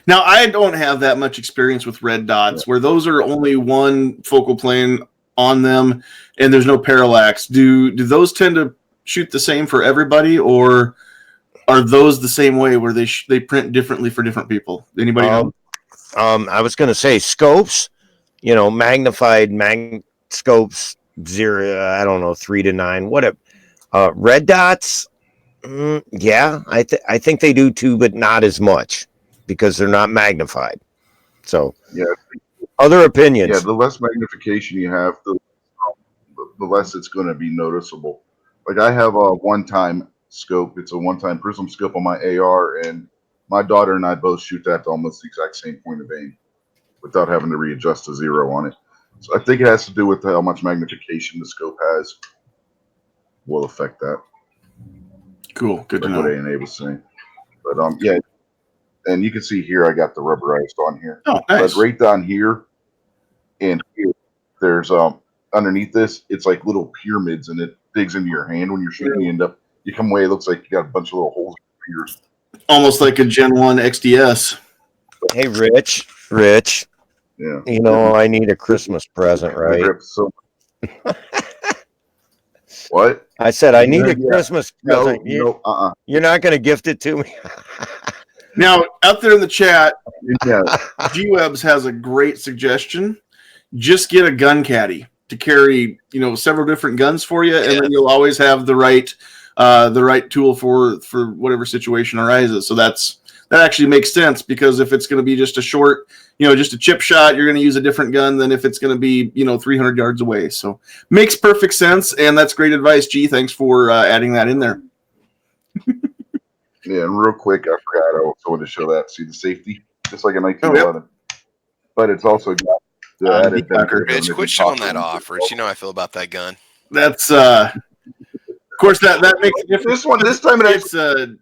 Now, I don't have that much experience with red dots, where those are only one focal plane on them, and there's no parallax. Do those tend to shoot the same for everybody, or are those the same way where they print differently for different people? Anybody know? I was going to say scopes, magnified scopes 3 to 9, whatever. Red dots, yeah, I think they do too, but not as much because they're not magnified. So Yeah. Other opinions? Yeah, the less magnification you have, the less it's going to be noticeable. Like I have a one-time scope. It's a one-time prism scope on my AR, and my daughter and I both shoot that to almost the exact same point of aim without having to readjust to 0 on it. So I think it has to do with how much magnification the scope has will affect that. Cool. Good to Like what know. A&A was saying. But yeah, and you can see here I got the rubberized on here. Oh, nice. But right down here and here, there's underneath this, it's like little pyramids, and it digs into your hand when you're shooting. You come away, it looks like you got a bunch of little holes in your fingers. Almost like a Gen 1 XDS. Hey, Rich, Yeah. I need a Christmas present, The right? grip, so what? I said I need a Yeah. Christmas No, present. no, You're not going to gift it to me. Now, out there in the chat, Yeah. G-Webs has a great suggestion. Just get a gun caddy to carry, several different guns for you, and then you'll always have the right tool for whatever situation arises. So that actually makes sense, because if it's going to be just a short, just a chip shot, you're going to use a different gun than if it's going to be, 300 yards away. So makes perfect sense, and that's great advice, G. Thanks for adding that in there. Yeah, and real quick, I forgot I also wanted to show that. See the safety? Just like a 1911. But it's also got the added benefit of Rich, having quit to showing toss that it. off, Rich. You know how I feel about that gun. That's of course that makes a difference. This time it actually,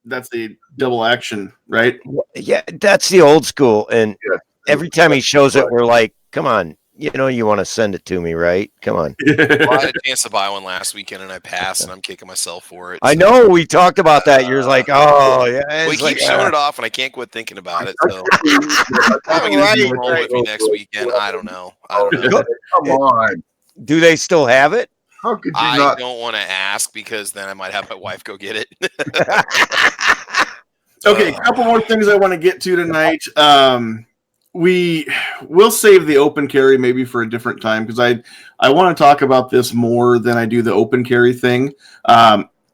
That's a double action, right? Yeah, that's the old school. And every time he shows it, we're like, come on, you want to send it to me, right? Come on. Well, I had a chance to buy one last weekend, and I passed, and I'm kicking myself for it. I know we talked about that. You're like, oh, yeah. We keep showing it off, and I can't quit thinking about it. So probably going to be rolling with me next weekend. I don't know. Come on. Do they still have it? How could you I not? don't want to ask, because then I might have my wife go get it. Okay, a couple more things I want to get to tonight. We'll save the open carry maybe for a different time, because I want to talk about this more than I do the open carry thing.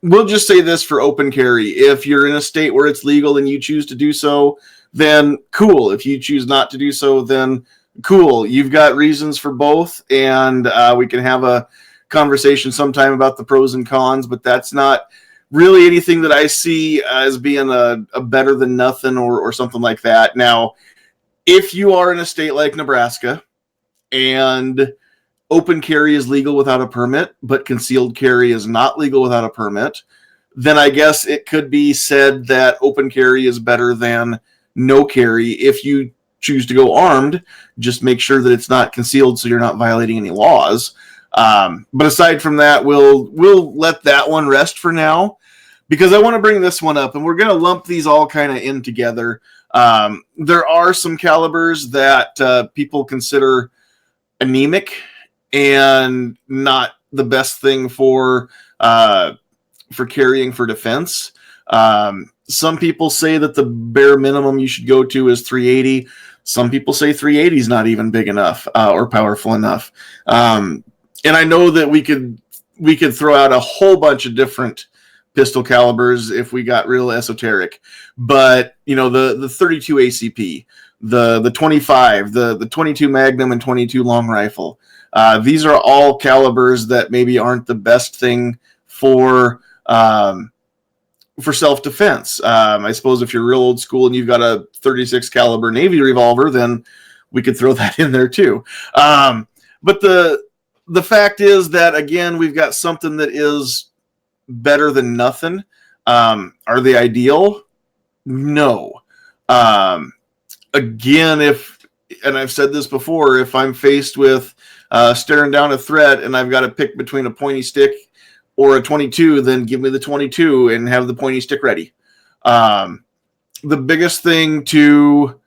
We'll just say this for open carry. If you're in a state where it's legal and you choose to do so, then cool. If you choose not to do so, then cool. You've got reasons for both, and we can have a conversation sometime about the pros and cons, but that's not really anything that I see as being a better than nothing or something like that. Now, if you are in a state like Nebraska and open carry is legal without a permit, but concealed carry is not legal without a permit, then I guess it could be said that open carry is better than no carry. If you choose to go armed, just make sure that it's not concealed so you're not violating any laws. But aside from that, we'll let that one rest for now, because I want to bring this one up, and we're going to lump these all kind of in together. There are some calibers that people consider anemic and not the best thing for carrying for defense. Some people say that the bare minimum you should go to is 380. Some people say 380 is not even big enough or powerful enough. And I know that we could throw out a whole bunch of different pistol calibers if we got real esoteric, but the 32 ACP, the 25, the 22 Magnum and 22 long rifle, these are all calibers that maybe aren't the best thing for self-defense. I suppose if you're real old school and you've got a 36 caliber Navy revolver, then we could throw that in there too. But the fact is that, again, we've got something that is better than nothing. Are they ideal? No. Again, and I've said this before, if I'm faced with staring down a threat and I've got to pick between a pointy stick or a 22, then give me the 22 and have the pointy stick ready. The biggest thing to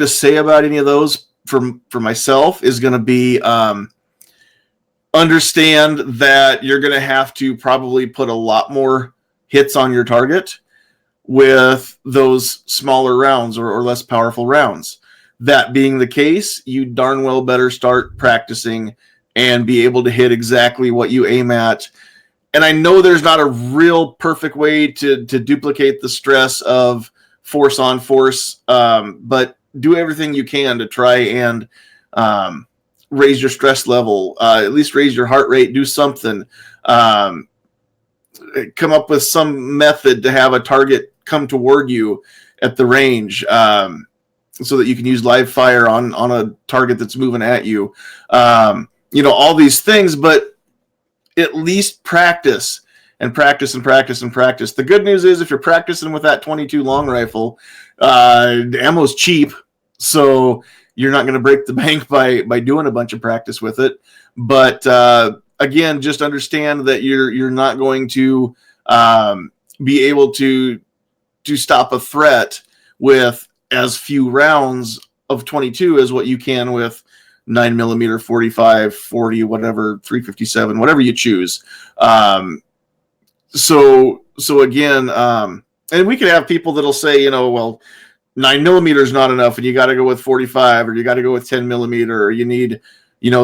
say about any of those for myself is going to be understand that you're going to have to probably put a lot more hits on your target with those smaller rounds or less powerful rounds. That being the case, you darn well better start practicing and be able to hit exactly what you aim at. And I know there's not a real perfect way to duplicate the stress of force on force, but do everything you can to try and raise your stress level, at least raise your heart rate, do something. Come up with some method to have a target come toward you at the range, so that you can use live fire on a target that's moving at you. All these things, but at least practice and practice and practice and practice. The good news is if you're practicing with that 22 long rifle, the ammo's cheap, so you're not going to break the bank by doing a bunch of practice with it. But again, just understand that you're not going to be able to stop a threat with as few rounds of 22 as what you can with 9mm, 45, 40, whatever, 357, whatever you choose. So again, and we could have people that'll say, well, 9mm is not enough and you got to go with 45 or you got to go with 10mm or you need,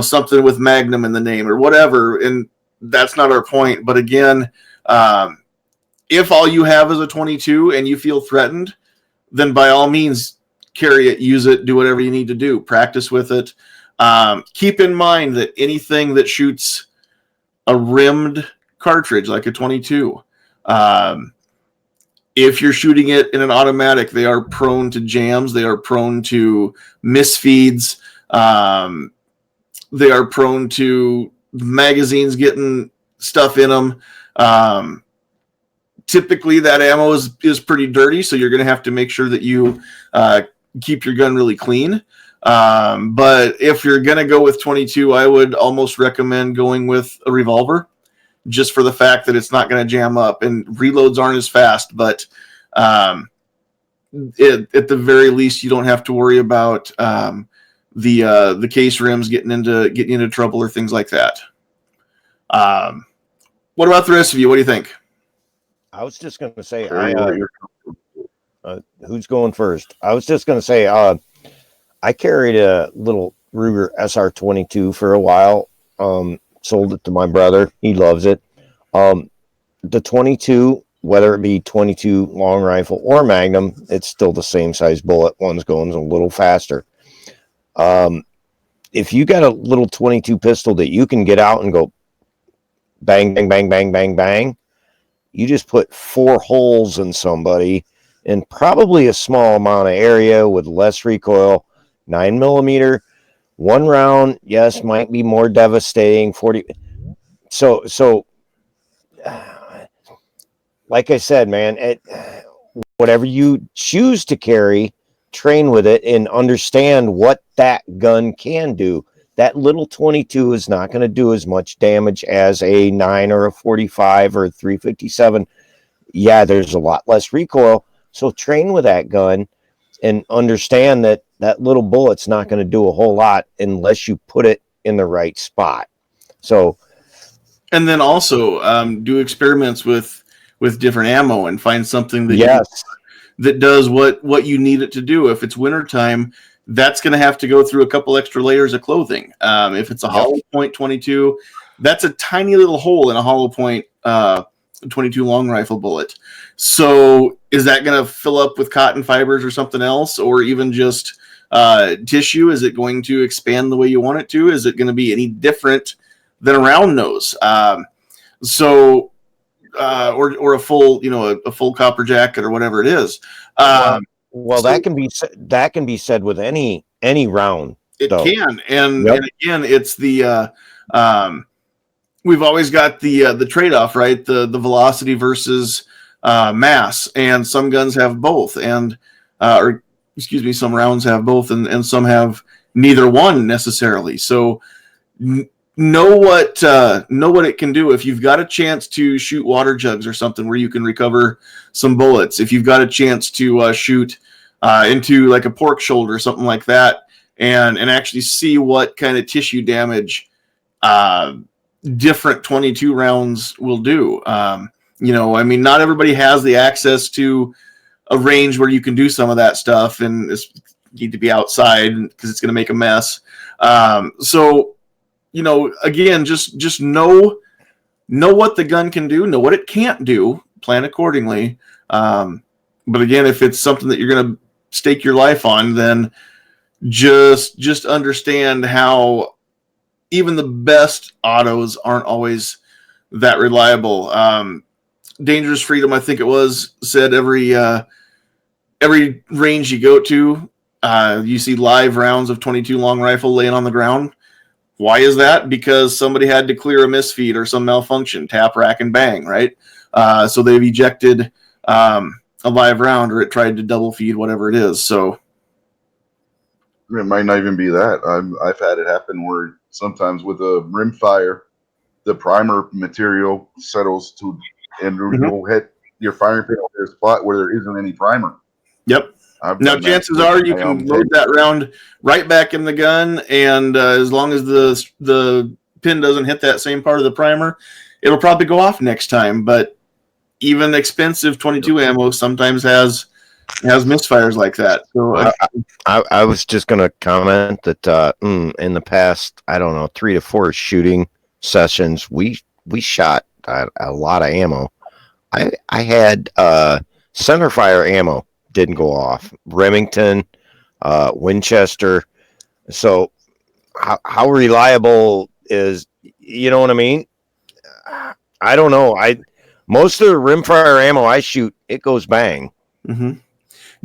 something with Magnum in the name or whatever. And that's not our point. But again, if all you have is a 22 and you feel threatened, then by all means carry it, use it, do whatever you need to do, practice with it. Keep in mind that anything that shoots a rimmed cartridge like a 22, if you're shooting it in an automatic, they are prone to jams, they are prone to misfeeds, they are prone to magazines getting stuff in them. Typically that ammo is pretty dirty, so you're going to have to make sure that you keep your gun really clean. But if you're going to go with 22, I would almost recommend going with a revolver, just for the fact that it's not going to jam up and reloads aren't as fast. But at the very least, you don't have to worry about the case rims getting into trouble or things like that. What about the rest of you? What do you think? I was just going to say, Who's going first? I was just going to say, I carried a little Ruger SR22 for a while. Sold it to my brother. He loves it. The 22, whether it be 22 long rifle or Magnum, it's still the same size bullet. One's going a little faster. If you got a little 22 pistol that you can get out and go bang, bang, bang, bang, bang, bang, you just put 4 holes in somebody in probably a small amount of area with less recoil. 9mm, one round, yes, might be more devastating. 40. So, like I said, man, whatever you choose to carry, train with it and understand what that gun can do. That little 22 is not going to do as much damage as a 9 or a 45 or a 357. Yeah, there's a lot less recoil. So train with that gun and understand that that little bullet's not going to do a whole lot unless you put it in the right spot. So, and then also do experiments with different ammo and find something that that does what you need it to do. If it's wintertime, that's going to have to go through a couple extra layers of clothing. If it's a hollow point 22, that's a tiny little hole in a hollow point 22 long rifle bullet. So is that going to fill up with cotton fibers or something else, or even just tissue? Is it going to expand the way you want it to? Is it going to be any different than a round nose? Or a full, a full copper jacket or whatever it is. Well, So- that can be said with any round. It though. can, and Yep. and again, it's the we've always got the trade off, right? The velocity versus mass, and some guns have both, and or excuse me, some rounds have both, and some have neither one necessarily. So know what it can do. If you've got a chance to shoot water jugs or something where you can recover some bullets, if you've got a chance to shoot into like a pork shoulder or something like that, and actually see what kind of tissue damage different 22 rounds will do. I mean, not everybody has the access to a range where you can do some of that stuff, and you need to be outside because it's going to make a mess. So, again, just know what the gun can do, know what it can't do, plan accordingly. But again, if it's something that you're going to stake your life on, then just understand how even the best autos aren't always that reliable. Dangerous Freedom, I think it was, said every range you go to, you see live rounds of 22 long rifle laying on the ground. Why is that? Because somebody had to clear a misfeed or some malfunction, tap, rack, and bang, right? So they've ejected a live round, or it tried to double feed, whatever it is. So it might not even be that. I've had it happen where sometimes with a rimfire, the primer material settles to, and you'll hit your firing pin over a spot where there isn't any primer. Yep. Now, chances are you can load that round right back in the gun, and as long as the pin doesn't hit that same part of the primer, it'll probably go off next time. But even expensive 22 ammo sometimes has misfires like that. So I was just going to comment that in the past, I don't know, 3 to 4 shooting sessions, we shot a lot of ammo. I had center fire ammo didn't go off. Remington, Winchester. So how reliable is, you know what I mean? I don't know. Most of the rimfire ammo I shoot, it goes bang. Mm-hmm.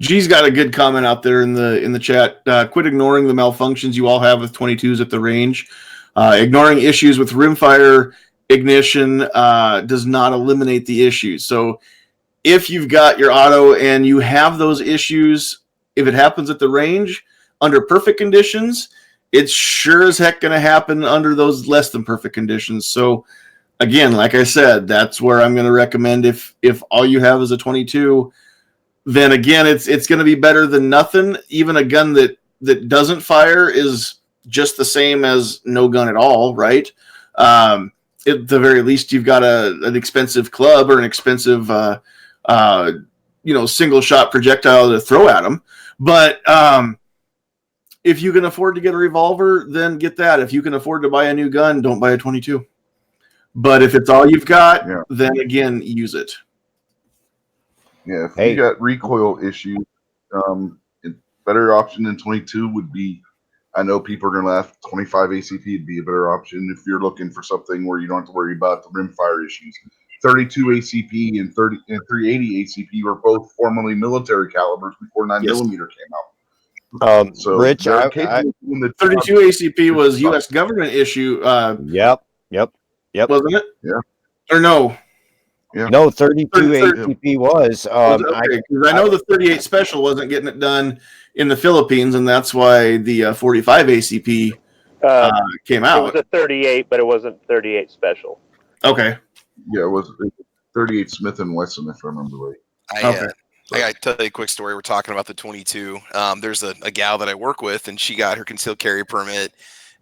G's got a good comment out there in the chat. Quit ignoring the malfunctions you all have with 22s at the range. Ignoring issues with rimfire ignition does not eliminate the issues. So if you've got your auto and you have those issues, if it happens at the range under perfect conditions, it's sure as heck going to happen under those less than perfect conditions. So again, like I said, that's where I'm going to recommend if all you have is a 22, then again, it's going to be better than nothing. Even a gun that doesn't fire is just the same as no gun at all, right? At the very least, you've got an expensive club or an expensive, single shot projectile to throw at them. But if you can afford to get a revolver, then get that. If you can afford to buy a new gun, don't buy a 22. But if it's all you've got, then again, use it. Yeah, if you got recoil issues, a better option than 22 would be, I know people are going to laugh, 25 ACP would be a better option if you're looking for something where you don't have to worry about the rimfire issues. 32 ACP and 380 ACP were both formerly military calibers before 9mm came out. So Rich, they're capable of doing the 32 ACP was U.S. government issue. Yep. Wasn't it? Yeah. Or no? Yeah. No, 32 ACP was. Okay, because I know the 38 special wasn't getting it done in the Philippines, and that's why the 45 ACP came out. It was a 38, but it wasn't 38 special. Okay. Yeah, it was 38 Smith & Wesson, if I remember right. I got to tell you a quick story. We're talking about the 22. There's a gal that I work with, and she got her concealed carry permit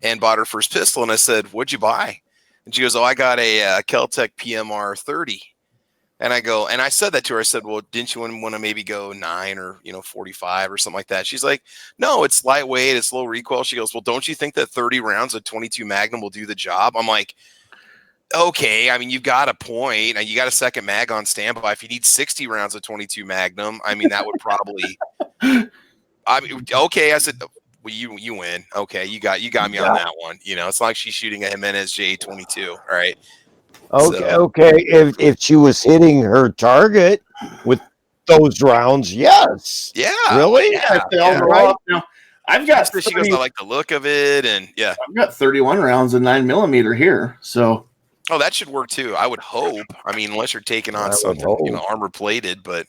and bought her first pistol. And I said, "What'd you buy?" And she goes, "Oh, I got a Keltec PMR 30." And I said that to her. I said, "Well, didn't you want to maybe go 9 or 45 or something like that?" She's like, "No, it's lightweight, it's low recoil." She goes, "Well, don't you think that 30 rounds of 22 Magnum will do the job?" I'm like, okay, I mean, you've got a point. You got a second mag on standby. If you need 60 rounds of 22 Magnum, I mean, that would probably. Okay. I said, well, you win. Okay, you got me on that one. It's like she's shooting a Jimenez J22. All right. Okay. If she was hitting her target with those rounds. Yes. Yeah. Really? Yeah. If they all yeah. go off. Now, I've got She goes, I like the look of it, and yeah. I've got 31 rounds of 9mm here, so Oh, that should work too. I would hope. I mean, unless you're taking on I would something, hope. armor plated, but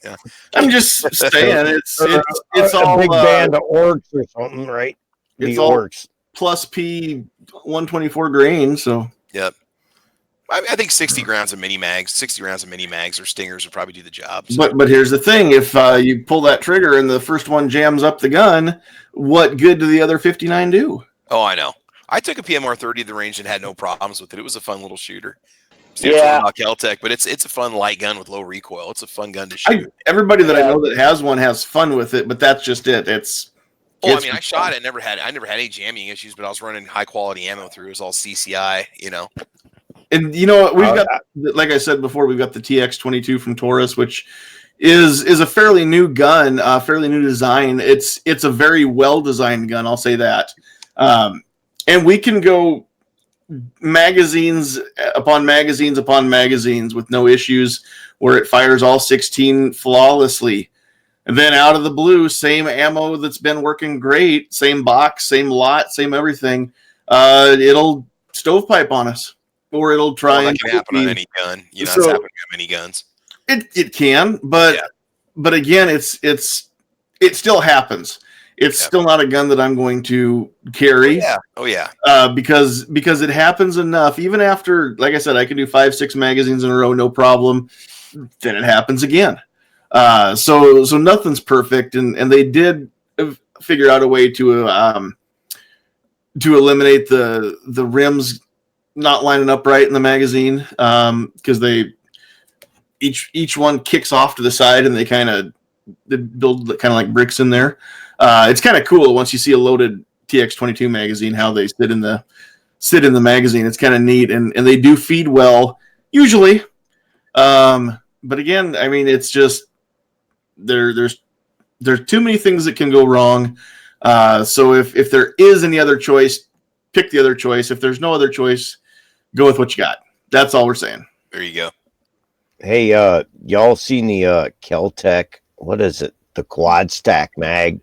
I'm just saying it's a all big band of orcs or something, right? it's The all orcs. plus P 124 grain, so yep. I think 60 rounds of mini mags or stingers would probably do the job. So. but here's the thing: if you pull that trigger and the first one jams up the gun, what good do the other 59 do? Oh, I know. I took a PMR 30 to the range and had no problems with it. It was a fun little shooter. Yeah. About Kel-Tec, but it's a fun light gun with low recoil. It's a fun gun to shoot. Everybody that I know that has one has fun with it, but that's just it. I mean, I shot it. I never had any jamming issues, but I was running high quality ammo through. It was all CCI, And we've got, like I said before, we've got the TX22 from Taurus, which is a fairly new gun, fairly new design. It's a very well designed gun, I'll say that. And we can go magazines upon magazines upon magazines with no issues, where it fires all 16 flawlessly. And then out of the blue, same ammo that's been working great, same box, same lot, same everything. It'll stovepipe on us. Or it'll try that can happen on any gun. It's So- happened to many guns. It can, but again, it still happens. It's still not a gun that I'm going to carry. Oh yeah. Because it happens enough. Even after, like I said, I can do 5-6 magazines in a row, no problem. Then it happens again. So nothing's perfect, and they did figure out a way to eliminate the rims not lining up right in the magazine, because they each one kicks off to the side, and they build kind of like bricks in there. It's kind of cool once you see a loaded TX22 magazine, how they sit in the magazine. It's kind of neat, and they do feed well usually. But again, I mean, it's just there's too many things that can go wrong. So if there is any other choice, pick the other choice. If there's no other choice, go with what you got. That's all we're saying. There you go. Hey, y'all seen the Kel-Tec? What is it? The quad stack mag?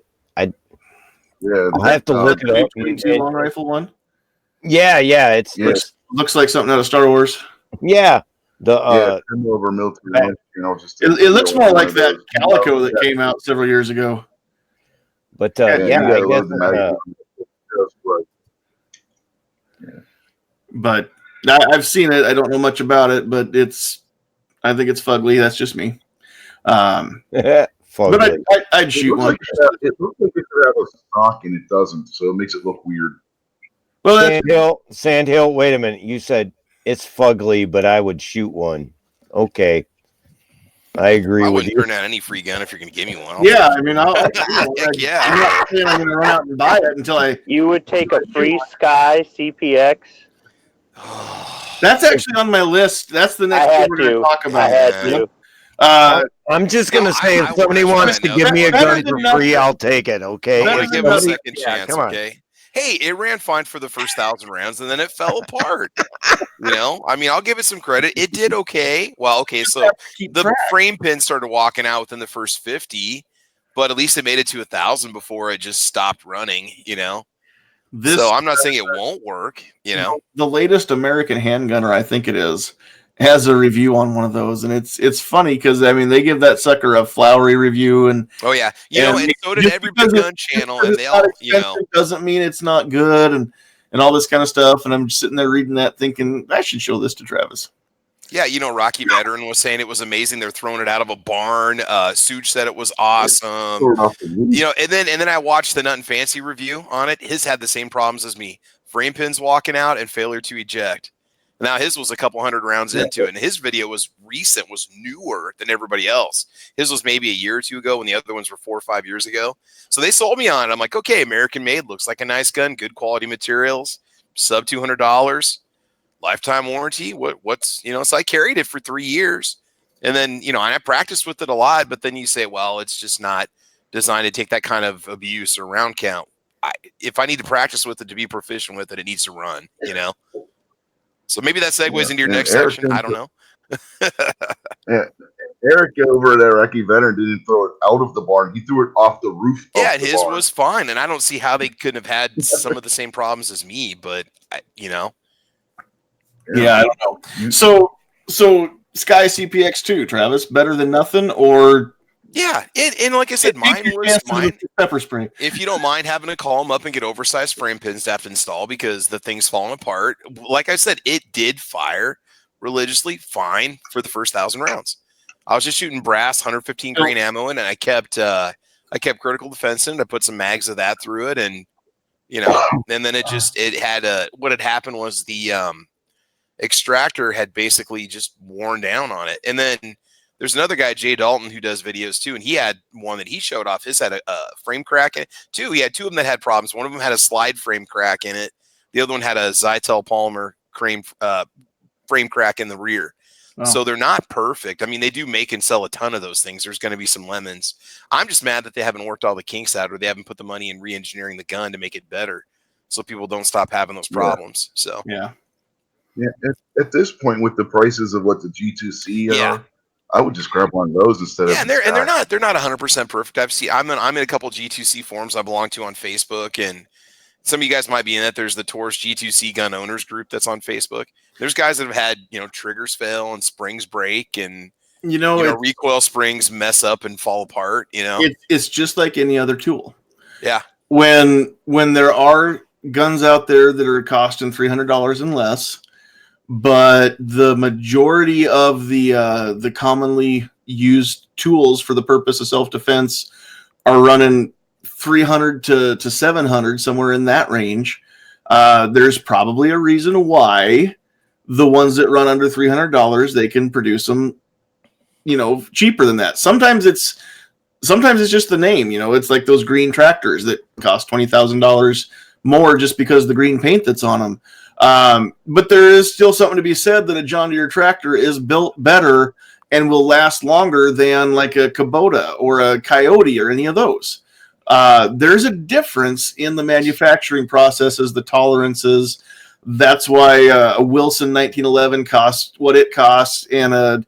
Yeah, I'll have to look it up. 22 long rifle one. Yeah, it's Looks like something out of Star Wars. yeah. The over military, just It looks more like that Calico that came out several years ago. but you I gotta guess load the magazine. But I've seen it. I don't know much about it, but I think it's fugly. That's just me. fuck But it. I'd shoot one. It looks like it could have a stock and it doesn't, so it makes it look weird. Well, that's, Sandhill. Wait a minute. You said it's fugly, but I would shoot one. Okay, I agree I with wouldn't you. turn down any free gun if you're going to give me one. yeah. I mean, I'll Heck yeah. I'm not saying I'm going to run out and buy it until I. You would take a Free Sky CPX. That's actually on my list. That's the next thing we're going to talk about. I had to. I'm just gonna say, I if somebody wanna wants to know. give me a Better gun than for free, nothing. I'll take it. Okay. I'm Better going to than give it a nothing. second Yeah, chance, come on. okay? Hey, it ran fine for the first 1,000 rounds, and then it fell apart. I mean, I'll give it some credit. It did okay. Well, okay, so the frame pin started walking out within the first 50, but at least it made it to 1,000 before it just stopped running, So I'm not saying it won't work, The latest American handgunner, I think it is, has a review on one of those, and it's funny because I mean they give that sucker a flowery review, and Oh, yeah. And And so did just every because big it- gun channel, because and it's they not all, expensive doesn't mean it's not good, and all this kind of stuff. And I'm just sitting there reading that, thinking I should show this to Travis. Yeah, Rocky Veteran was saying it was amazing. They're throwing it out of a barn. Suge said it was awesome. And then I watched the Nut and Fancy review on it. His had the same problems as me: frame pins walking out and failure to eject. Now his was a couple hundred rounds into it, and his video was recent, was newer than everybody else. His was maybe a year or two ago, when the other ones were 4 or 5 years ago. So they sold me on it. I'm like, okay, American made, looks like a nice gun, good quality materials, sub $200. Lifetime warranty. What's so I carried it for 3 years, and then and I practiced with it a lot. But then you say, well, it's just not designed to take that kind of abuse or round count. If I need to practice with it to be proficient with it, it needs to run. So maybe that segues into your next section. I don't know. Eric over at Iraqi Veteran didn't throw it out of the barn. He threw it off the roof of Yeah, the his barn. was fine, and I don't see how they couldn't have had some of the same problems as me. But you know, Yeah, I don't know. So Sky CPX2, Travis, better than nothing, or yeah, and like I said, mine. pepper spray. If you don't mind having to call them up and get oversized frame pins to have to install because the thing's falling apart. Like I said, it did fire religiously fine for the first 1,000 rounds. I was just shooting brass 115 grain ammo in, and I kept critical defense in. I put some mags of that through it, and and then what had happened was the extractor had basically just worn down on it. And then there's another guy, Jay Dalton, who does videos too, and he had one that he showed off. His had a frame crack in it too. He had two of them that had problems. One of them had a slide frame crack in it. The other one had a Zytel polymer frame crack in the rear. Oh. So they're not perfect. I mean, they do make and sell a ton of those things. There's going to be some lemons. I'm just mad that they haven't worked all the kinks out, or they haven't put the money in re-engineering the gun to make it better, so people don't stop having those problems. So yeah. At this point, with the prices of what the G2C are, I would just grab one of those instead of. And they're not 100% perfect. I'm in a couple G2C forums I belong to on Facebook, and some of you guys might be in it. There's the Taurus G2C gun owners group that's on Facebook. There's guys that have had, triggers fail and springs break and, recoil springs mess up and fall apart, It's just like any other tool. Yeah. When there are guns out there that are costing $300 and less, but the majority of the commonly used tools for the purpose of self-defense are running 300 to 700, somewhere in that range. There's probably a reason why the ones that run under $300, they can produce them, cheaper than that. Sometimes it's just the name, it's like those green tractors that cost $20,000 more just because the green paint that's on them. But there is still something to be said that a John Deere tractor is built better and will last longer than like a Kubota or a Coyote or any of those. There's a difference in the manufacturing processes, the tolerances. That's why a Wilson 1911 costs what it costs, and a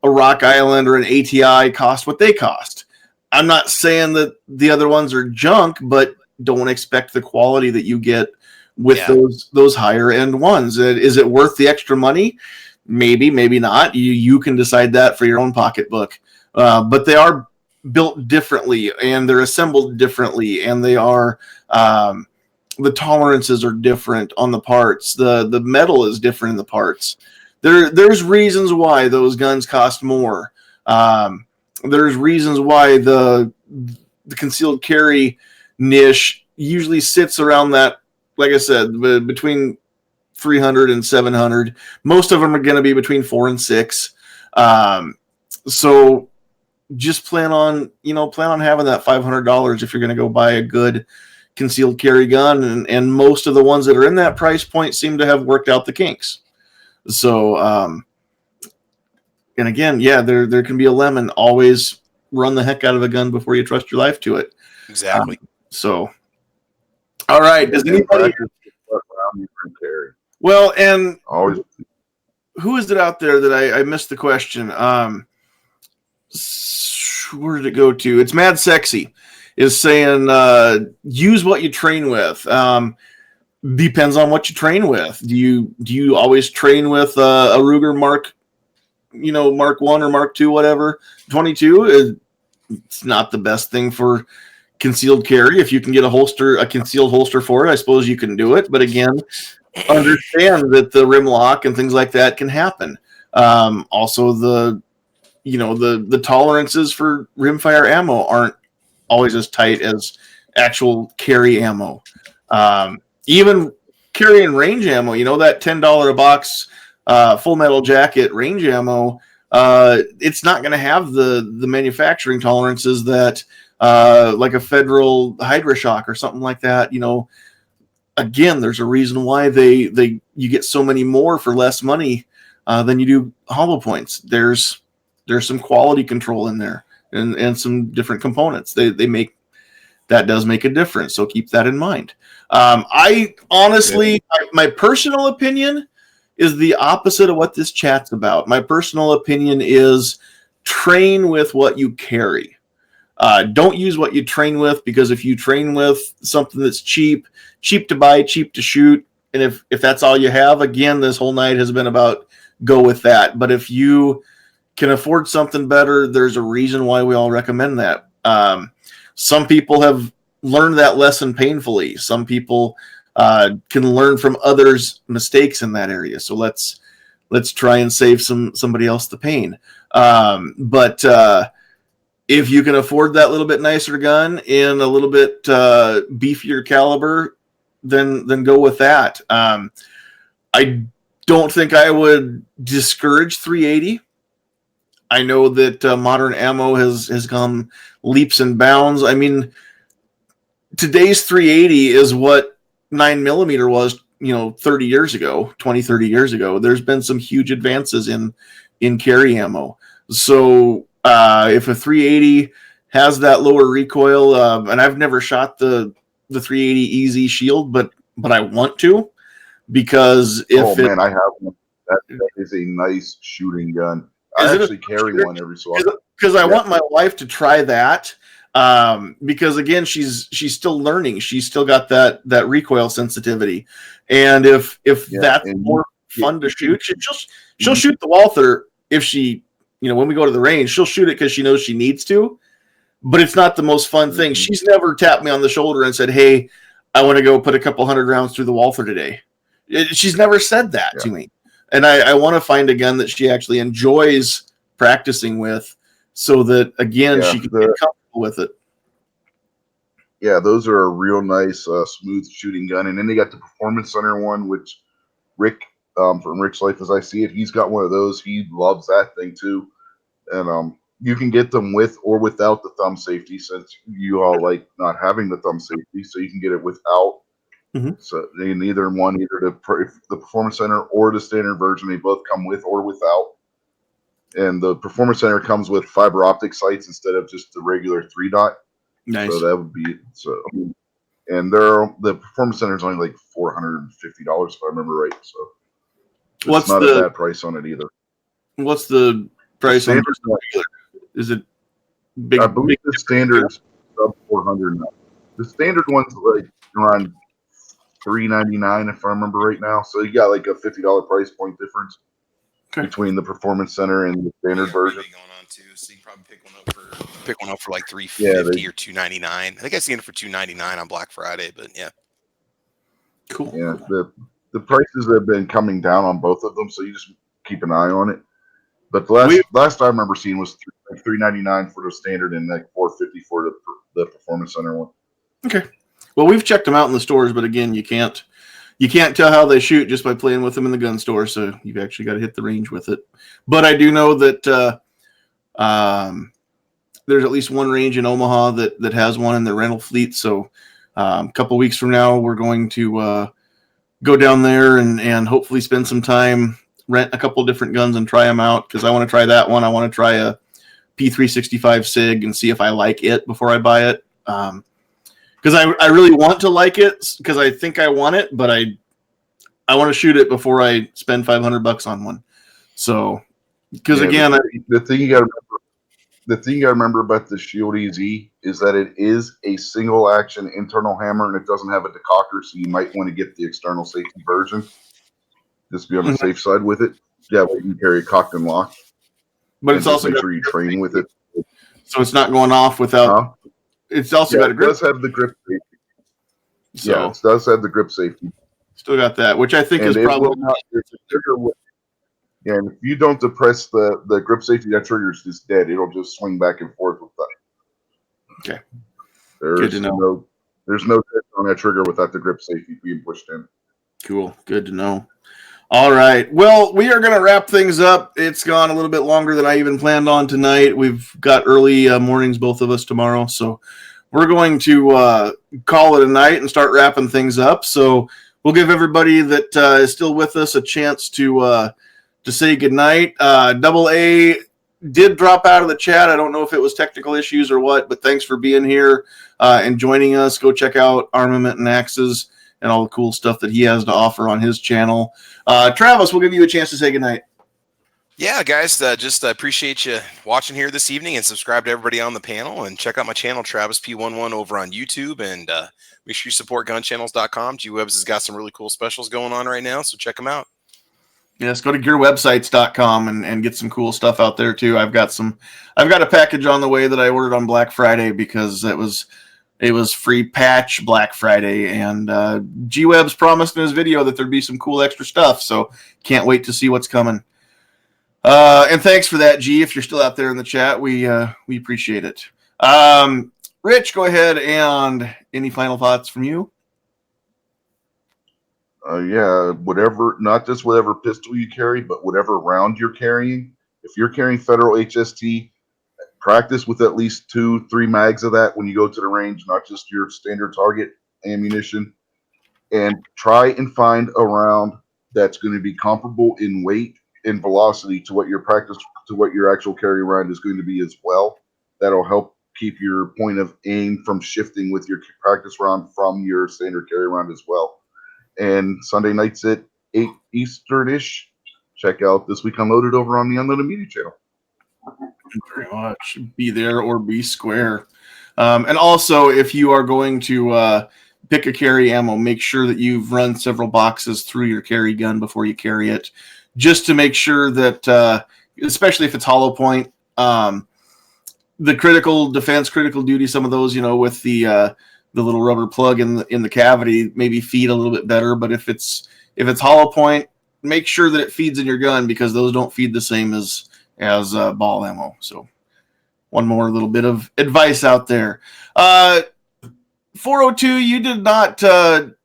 Rock Island or an ATI cost what they cost. I'm not saying that the other ones are junk, but don't expect the quality that you get with those higher end ones. Is it worth the extra money? Maybe, maybe not. You can decide that for your own pocketbook. But they are built differently, and they're assembled differently, and they are the tolerances are different on the parts. The metal is different in the parts. There's reasons why those guns cost more. There's reasons why the concealed carry niche usually sits around that, like I said, between 300 and 700. Most of them are going to be between 4 and 6. So just plan on having that $500 if you're going to go buy a good concealed carry gun, and most of the ones that are in that price point seem to have worked out the kinks. So, and again, there can be a lemon. Always run the heck out of a gun before you trust your life to it. Exactly. So, all right. Does anybody? Well, and always. Who is it out there that I missed the question? Where did it go to? It's Mad Sexy is saying use what you train with. Depends on what you train with. Do you always train with a Ruger Mark 1 or Mark 2, whatever? 22. It's not the best thing for concealed carry. If you can get a concealed holster for it, I suppose you can do it. But again, understand that the rim lock and things like that can happen. Also, the tolerances for rimfire ammo aren't always as tight as actual carry ammo. Even carry and range ammo, that $10 a box full metal jacket range ammo, it's not going to have the manufacturing tolerances that like a Federal Hydra Shock or something like that. Again, there's a reason why you get so many more for less money than you do hollow points. There's some quality control in there and some different components. They make that does make a difference. So keep that in mind. I honestly, my personal opinion is the opposite of what this chat's about. My personal opinion is train with what you carry. Don't use what you train with, because if you train with something that's cheap to buy, cheap to shoot, and if that's all you have, again, this whole night has been about go with that. But if you can afford something better, there's a reason why we all recommend that. Some people have learned that lesson painfully. Some people can learn from others' mistakes in that area. So let's try and save somebody else the pain. But if you can afford that little bit nicer gun in a little bit beefier caliber, then go with that. I don't think I would discourage 380. I know that modern ammo has gone leaps and bounds. I mean, today's 380 is what 9mm was, 30 years ago, 20, 30 years ago. There's been some huge advances in carry ammo. So if a 380 has that lower recoil, and I've never shot the 380 Easy Shield, but I want to, because man, I have one. That is a nice shooting gun. I actually carry one every so often. Because I want my wife to try that. Because again, she's still learning. She's still got that recoil sensitivity, and if that's more fun to shoot, she'll shoot the Walther if she, when we go to the range, she'll shoot it because she knows she needs to. But it's not the most fun thing. She's never tapped me on the shoulder and said, "Hey, I want to go put a couple hundred rounds through the Walther today." She's never said that to me. And I want to find a gun that she actually enjoys practicing with, so that, again, she can get comfortable with it. Yeah, those are a real nice, smooth shooting gun. And then they got the Performance Center one, which Rick, from Rick's Life as I See It, he's got one of those. He loves that thing too. And you can get them with or without the thumb safety, since you all like not having the thumb safety, so you can get it without. So either the Performance Center or the standard version, they both come with or without. And the Performance Center comes with fiber optic sights instead of just the regular 3-dot. Nice. So that would be and the Performance Center is only like $450 if I remember right. So it's not a bad price on it either. What's the price on the regular? Is it big? I believe the standard's sub 400 now. The standard one's like around $399 if I remember right now. So you got like a $50 price point difference between the Performance Center and the standard version. Going on too, so you can probably pick one up for like $350 or $299. I think I seen it for $299 on Black Friday, but yeah. Cool. Yeah, the prices have been coming down on both of them, so you just keep an eye on it. But the last I remember seeing was $399 for the standard and like $450 for the Performance Center one. Okay. Well, we've checked them out in the stores, but again, you can't tell how they shoot just by playing with them in the gun store. So you've actually got to hit the range with it. But I do know that there's at least one range in Omaha that has one in their rental fleet. So a couple weeks from now, we're going to go down there and hopefully spend some time, rent a couple different guns and try them out, because I want to try that one. I want to try a P365 SIG and see if I like it before I buy it. Because I really want to like it, because I think I want it, but I want to shoot it before I spend $500 on one. So, because again, the thing you got to remember about the Shield EZ is that it is a single action internal hammer and it doesn't have a decocker, so you might want to get the external safety version. Just be on the safe side with it. Yeah, you can carry it cocked and locked. But it's also make sure you train with it, so it's not going off without. It's also got a grip. It does have the grip safety. So, it does have the grip safety. Still got that, which I think is probably not. And if you don't depress the grip safety, that trigger is just dead. It'll just swing back and forth with that. Okay. Good to know. There's no touch on that trigger without the grip safety being pushed in. Cool. Good to know. All right. Well, we are going to wrap things up. It's gone a little bit longer than I even planned on tonight. We've got early mornings, both of us, tomorrow. So we're going to call it a night and start wrapping things up. So we'll give everybody that is still with us a chance to say goodnight. Double A did drop out of the chat. I don't know if it was technical issues or what, but thanks for being here and joining us. Go check out Armament and Axes and all the cool stuff that he has to offer on his channel. Travis, we'll give you a chance to say goodnight. Yeah, guys, just appreciate you watching here this evening, and subscribe to everybody on the panel, and check out my channel, Travis P11 over on YouTube, and make sure you support gunchannels.com. G-Webs has got some really cool specials going on right now, so check them out. Yes, go to gearwebsites.com and get some cool stuff out there too. I've got a package on the way that I ordered on Black Friday because it was free patch Black Friday, and G-Webs promised in his video that there'd be some cool extra stuff, so can't wait to see what's coming. And thanks for that, G. If you're still out there in the chat, we appreciate it. Rich, go ahead, and any final thoughts from you? Yeah, whatever, not just whatever pistol you carry, but whatever round you're carrying. If you're carrying Federal HST, practice with at least 2-3 mags of that when you go to the range, not just your standard target ammunition. And try and find a round that's going to be comparable in weight and velocity to what your actual carry round is going to be as well. That'll help keep your point of aim from shifting with your practice round from your standard carry round as well. And Sunday nights at 8 Eastern-ish, check out This Week Unloaded over on the Unloaded Media channel. Very much. Be there or be square. And also, if you are going to pick a carry ammo, make sure that you've run several boxes through your carry gun before you carry it, just to make sure that, especially if it's hollow point, the critical defense, critical duty, some of those, with the little rubber plug in the cavity, maybe feed a little bit better. But if it's hollow point, make sure that it feeds in your gun, because those don't feed the same as ball ammo. So one more little bit of advice out there. 402, you did not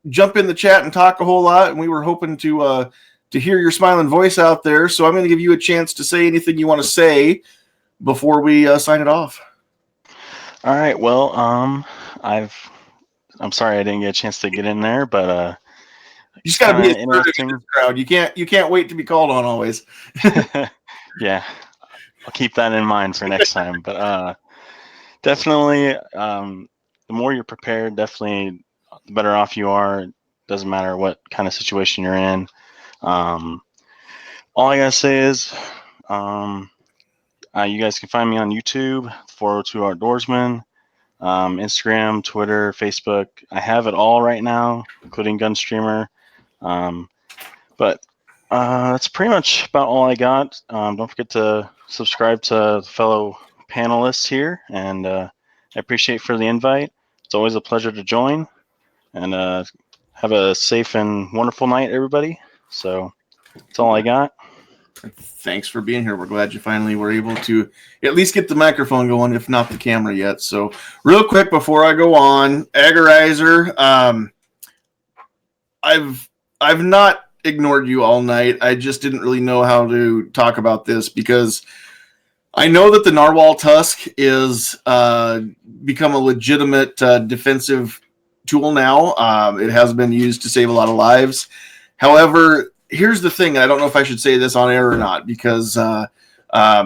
jump in the chat and talk a whole lot, and we were hoping to hear your smiling voice out there. So I'm going to give you a chance to say anything you want to say before we sign it off. All right. Well, I'm sorry I didn't get a chance to get in there, but you just got to be interesting in this crowd. You can't wait to be called on always. Yeah, I'll keep that in mind for next time. But definitely, the more you're prepared, definitely the better off you are. Doesn't matter what kind of situation you're in. All I gotta say is, you guys can find me on YouTube, 402 Outdoorsman, Instagram, Twitter, Facebook. I have it all right now, including Gunstreamer. But that's pretty much about all I got. Don't forget to subscribe to fellow panelists here, and I appreciate for the invite. It's always a pleasure to join, and have a safe and wonderful night, everybody. So that's all I got. Thanks for being here. We're glad you finally were able to at least get the microphone going, if not the camera yet. So real quick before I go on, Agorizer, I've not ignored you all night. I just didn't really know how to talk about this, because I know that the narwhal tusk is become a legitimate defensive tool now. It has been used to save a lot of lives. However, here's the thing. I don't know if I should say this on air or not, because I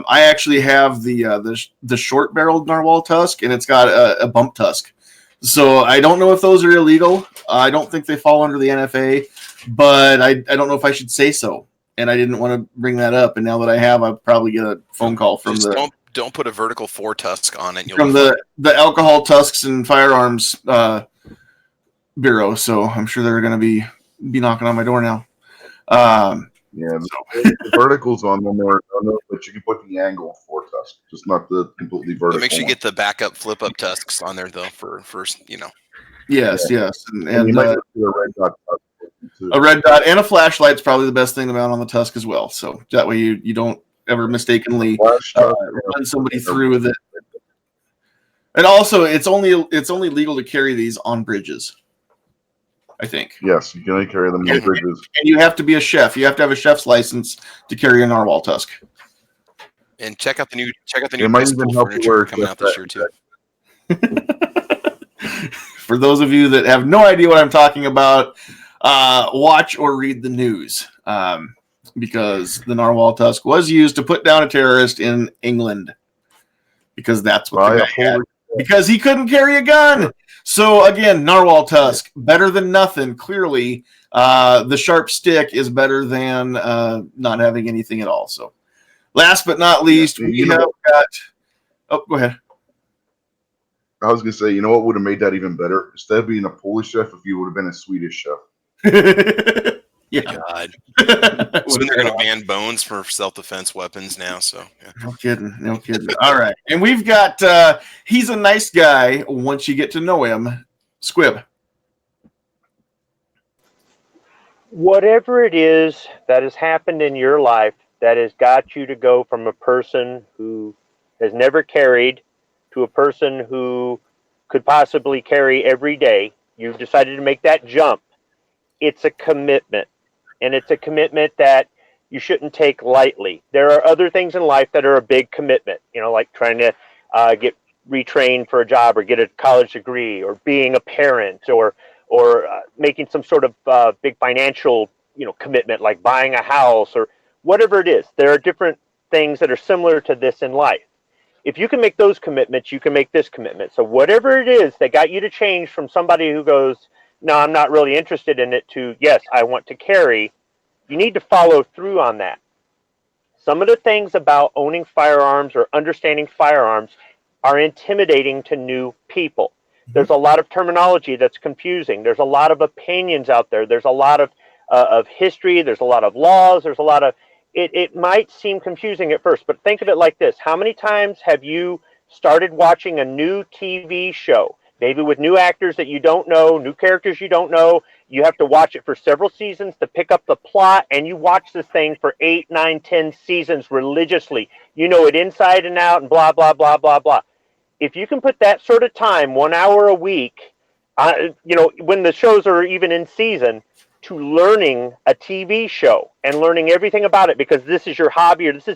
actually have the short-barreled narwhal tusk, and it's got a bump tusk. So I don't know if those are illegal. I don't think they fall under the NFA, but I don't know if I should say so. And I didn't want to bring that up. And now that I have, I'll probably get a phone call from don't put a vertical 4 tusk on it. From the Alcohol Tusks and Firearms Bureau. So I'm sure they're going to be knocking on my door now. Yeah, the verticals on them are, but you can put the angle 4 tusk, just not the completely vertical. But make sure you get the backup flip up tusks on there though for first, Yes, yeah. yes, and you might have to do a red dot tusk too. A red dot and a flashlight's probably the best thing to mount on the tusk as well. So that way you don't ever mistakenly run somebody through with it. And also, it's only legal to carry these on bridges, I think. Yes, you can only carry them on bridges. And you have to be a chef. You have to have a chef's license to carry a narwhal tusk. And check out the new It might even help you wear coming out this year too. For those of you that have no idea what I'm talking about, watch or read the news, because the narwhal tusk was used to put down a terrorist in England, because that's what the guy had, because he couldn't carry a gun. So again, narwhal tusk, better than nothing. Clearly, the sharp stick is better than not having anything at all. So, last but not least, we have got. Oh, go ahead. I was gonna say, you know what would have made that even better? Instead of being a Polish chef, if you would have been a Swedish chef. Yeah. God. So they're going to ban bones for self-defense weapons now. So yeah. No kidding. No kidding. All right. And we've got, he's a nice guy once you get to know him. Squib. Whatever it is that has happened in your life that has got you to go from a person who has never carried to a person who could possibly carry every day, you've decided to make that jump. It's a commitment. And it's a commitment that you shouldn't take lightly. There are other things in life that are a big commitment, you know, like trying to get retrained for a job or get a college degree or being a parent or making some sort of big financial, you know, commitment like buying a house or whatever it is. There are different things that are similar to this in life. If you can make those commitments, you can make this commitment. So whatever it is that got you to change from somebody who goes, no, I'm not really interested in it, to, yes, I want to carry, you need to follow through on that. Some of the things about owning firearms or understanding firearms are intimidating to new people. There's a lot of terminology that's confusing. There's a lot of opinions out there. There's a lot of history. There's a lot of laws. There's a lot of, it might seem confusing at first, but think of it like this. How many times have you started watching a new TV show? Maybe with new actors that you don't know, new characters you don't know. You have to watch it for several seasons to pick up the plot, and you watch this thing for 8, 9, 10 seasons religiously. You know it inside and out and blah, blah, blah, blah, blah. If you can put that sort of time, 1 hour a week, you know, when the shows are even in season, to learning a TV show and learning everything about it, because this is your hobby or this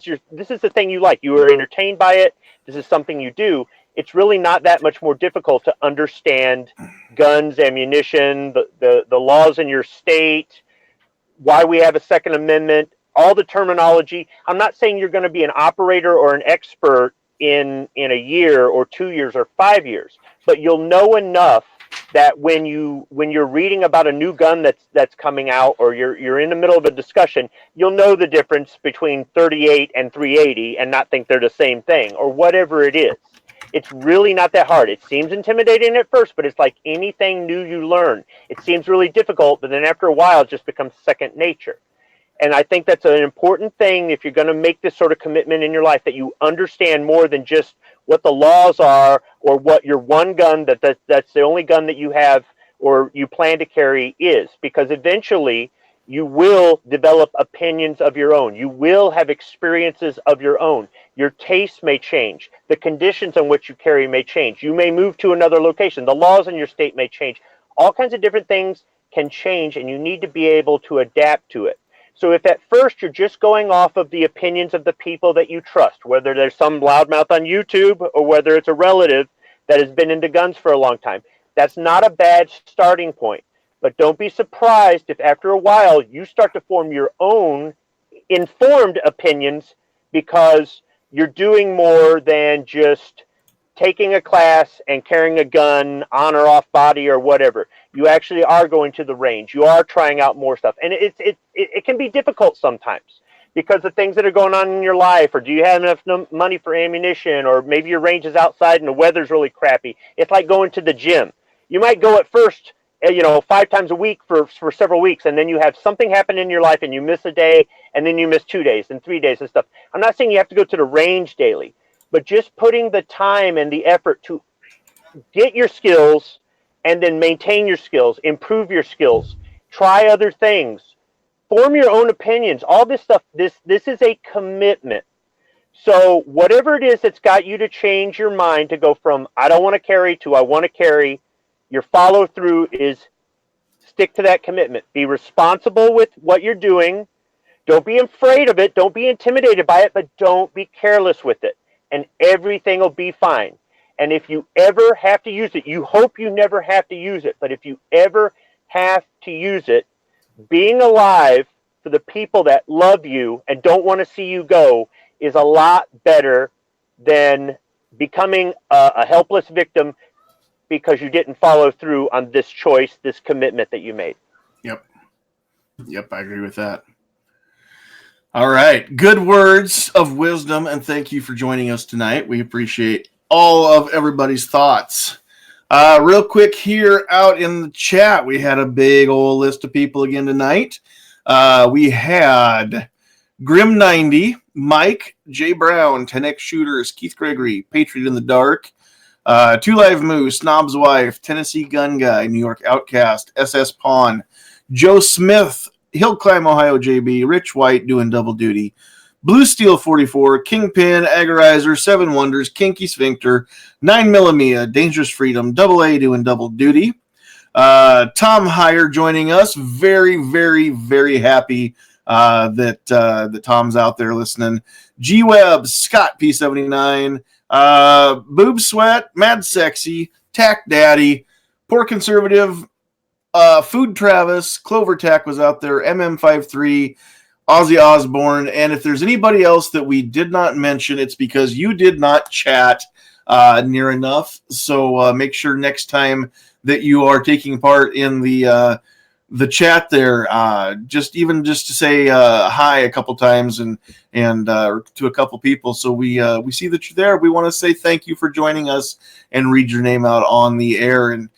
is the thing you like. You are entertained by it. This is something you do. It's really not that much more difficult to understand guns, ammunition, the laws in your state, why we have a Second Amendment, all the terminology. I'm not saying you're going to be an operator or an expert in a year or 2 years or 5 years, but you'll know enough that when you're reading about a new gun that's coming out, or you're in the middle of a discussion, you'll know the difference between 38 and 380 and not think they're the same thing, or whatever it is. It's really not that hard. It seems intimidating at first, but it's like anything new you learn. It seems really difficult, but then after a while, it just becomes second nature. And I think that's an important thing if you're going to make this sort of commitment in your life, that you understand more than just what the laws are or what your one gun that's the only gun that you have or you plan to carry is. Because eventually you will develop opinions of your own. You will have experiences of your own. Your tastes may change. The conditions on which you carry may change. You may move to another location. The laws in your state may change. All kinds of different things can change, and you need to be able to adapt to it. So if at first you're just going off of the opinions of the people that you trust, whether there's some loudmouth on YouTube or whether it's a relative that has been into guns for a long time, that's not a bad starting point. But don't be surprised if after a while you start to form your own informed opinions, because you're doing more than just taking a class and carrying a gun on or off body or whatever. You actually are going to the range. You are trying out more stuff. And it can be difficult sometimes because of things that are going on in your life, or do you have enough money for ammunition, or maybe your range is outside and the weather's really crappy. It's like going to the gym. You might go at first, 5 times a week for several weeks, and then you have something happen in your life and you miss a day, and then you miss 2 days and 3 days and stuff. I'm not saying you have to go to the range daily, but just putting the time and the effort to get your skills and then maintain your skills, improve your skills, try other things, form your own opinions, all this stuff, this is a commitment. So whatever it is that's got you to change your mind to go from I don't want to carry to I want to carry, your follow through is stick to that commitment. Be responsible with what you're doing. Don't be afraid of it. Don't be intimidated by it, but don't be careless with it. And everything will be fine. And if you ever have to use it, you hope you never have to use it, but if you ever have to use it, being alive for the people that love you and don't want to see you go is a lot better than becoming a helpless victim because you didn't follow through on this choice, this commitment that you made. Yep, I agree with that. All right. Good words of wisdom, and thank you for joining us tonight. We appreciate all of everybody's thoughts. Real quick here out in the chat, we had a big old list of people again tonight. We had Grim90, Mike, Jay Brown, 10X Shooters, Keith Gregory, Patriot in the Dark, Two Live Moose, Snob's Wife, Tennessee Gun Guy, New York Outcast, SS Pawn, Joe Smith, Hill Climb Ohio JB, Rich White doing double duty, Blue Steel 44, Kingpin, Agorizer, Seven Wonders, Kinky Sphincter, 9mm, Dangerous Freedom, Double A doing double duty. Tom Heyer joining us. Very, very, very happy that Tom's out there listening. G Web, Scott P79, Boob Sweat, Mad Sexy, Tack Daddy, Poor Conservative, Food Travis, Clover Tack was out there, MM53, Ozzy Osbourne, and if there's anybody else that we did not mention, it's because you did not chat near enough. So make sure next time that you are taking part in the chat there, just to say hi a couple times and to a couple people, so we see that you're there. We want to say thank you for joining us and read your name out on the air. And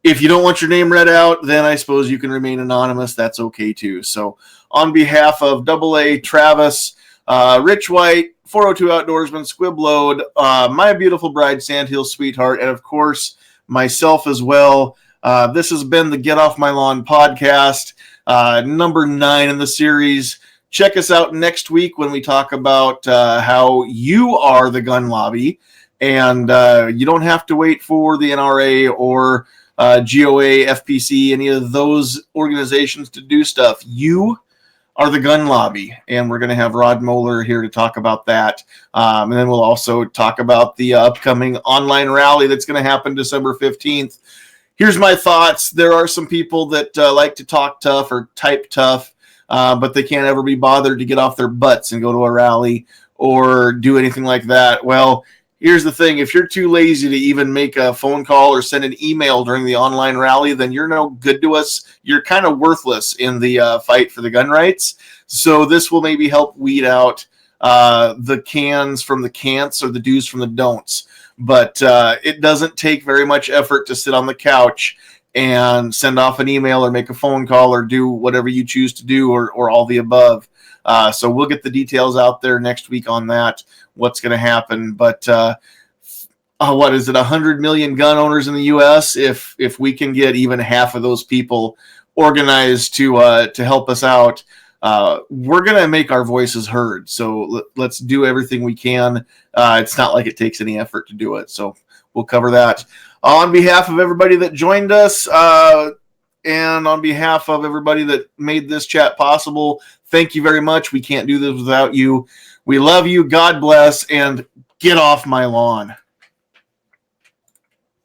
if you don't want your name read out, then I suppose you can remain anonymous. That's okay too. So on behalf of Double A, Travis, Rich White, 402 Outdoorsman, Squib Load, my beautiful bride, Sandhills Sweetheart, and of course myself as well. This has been the Get Off My Lawn podcast, number 9 in the series. Check us out next week when we talk about how you are the gun lobby, and you don't have to wait for the NRA or GOA, FPC, any of those organizations to do stuff. You are the gun lobby, and we're going to have Rod Moeller here to talk about that. And then we'll also talk about the upcoming online rally that's going to happen December 15th. Here's my thoughts. There are some people that like to talk tough or type tough, but they can't ever be bothered to get off their butts and go to a rally or do anything like that. Well, here's the thing. If you're too lazy to even make a phone call or send an email during the online rally, then you're no good to us. You're kind of worthless in the fight for the gun rights. So this will maybe help weed out the cans from the can'ts or the do's from the don'ts. But it doesn't take very much effort to sit on the couch and send off an email or make a phone call or do whatever you choose to do, or all the above. So we'll get the details out there next week on that, what's going to happen. But what is it, 100 million gun owners in the U.S.? If we can get even half of those people organized to help us out, we're going to make our voices heard. So let's do everything we can. It's not like it takes any effort to do it. So we'll cover that. On behalf of everybody that joined us, and on behalf of everybody that made this chat possible, thank you very much. We can't do this without you. We love you. God bless, and get off my lawn.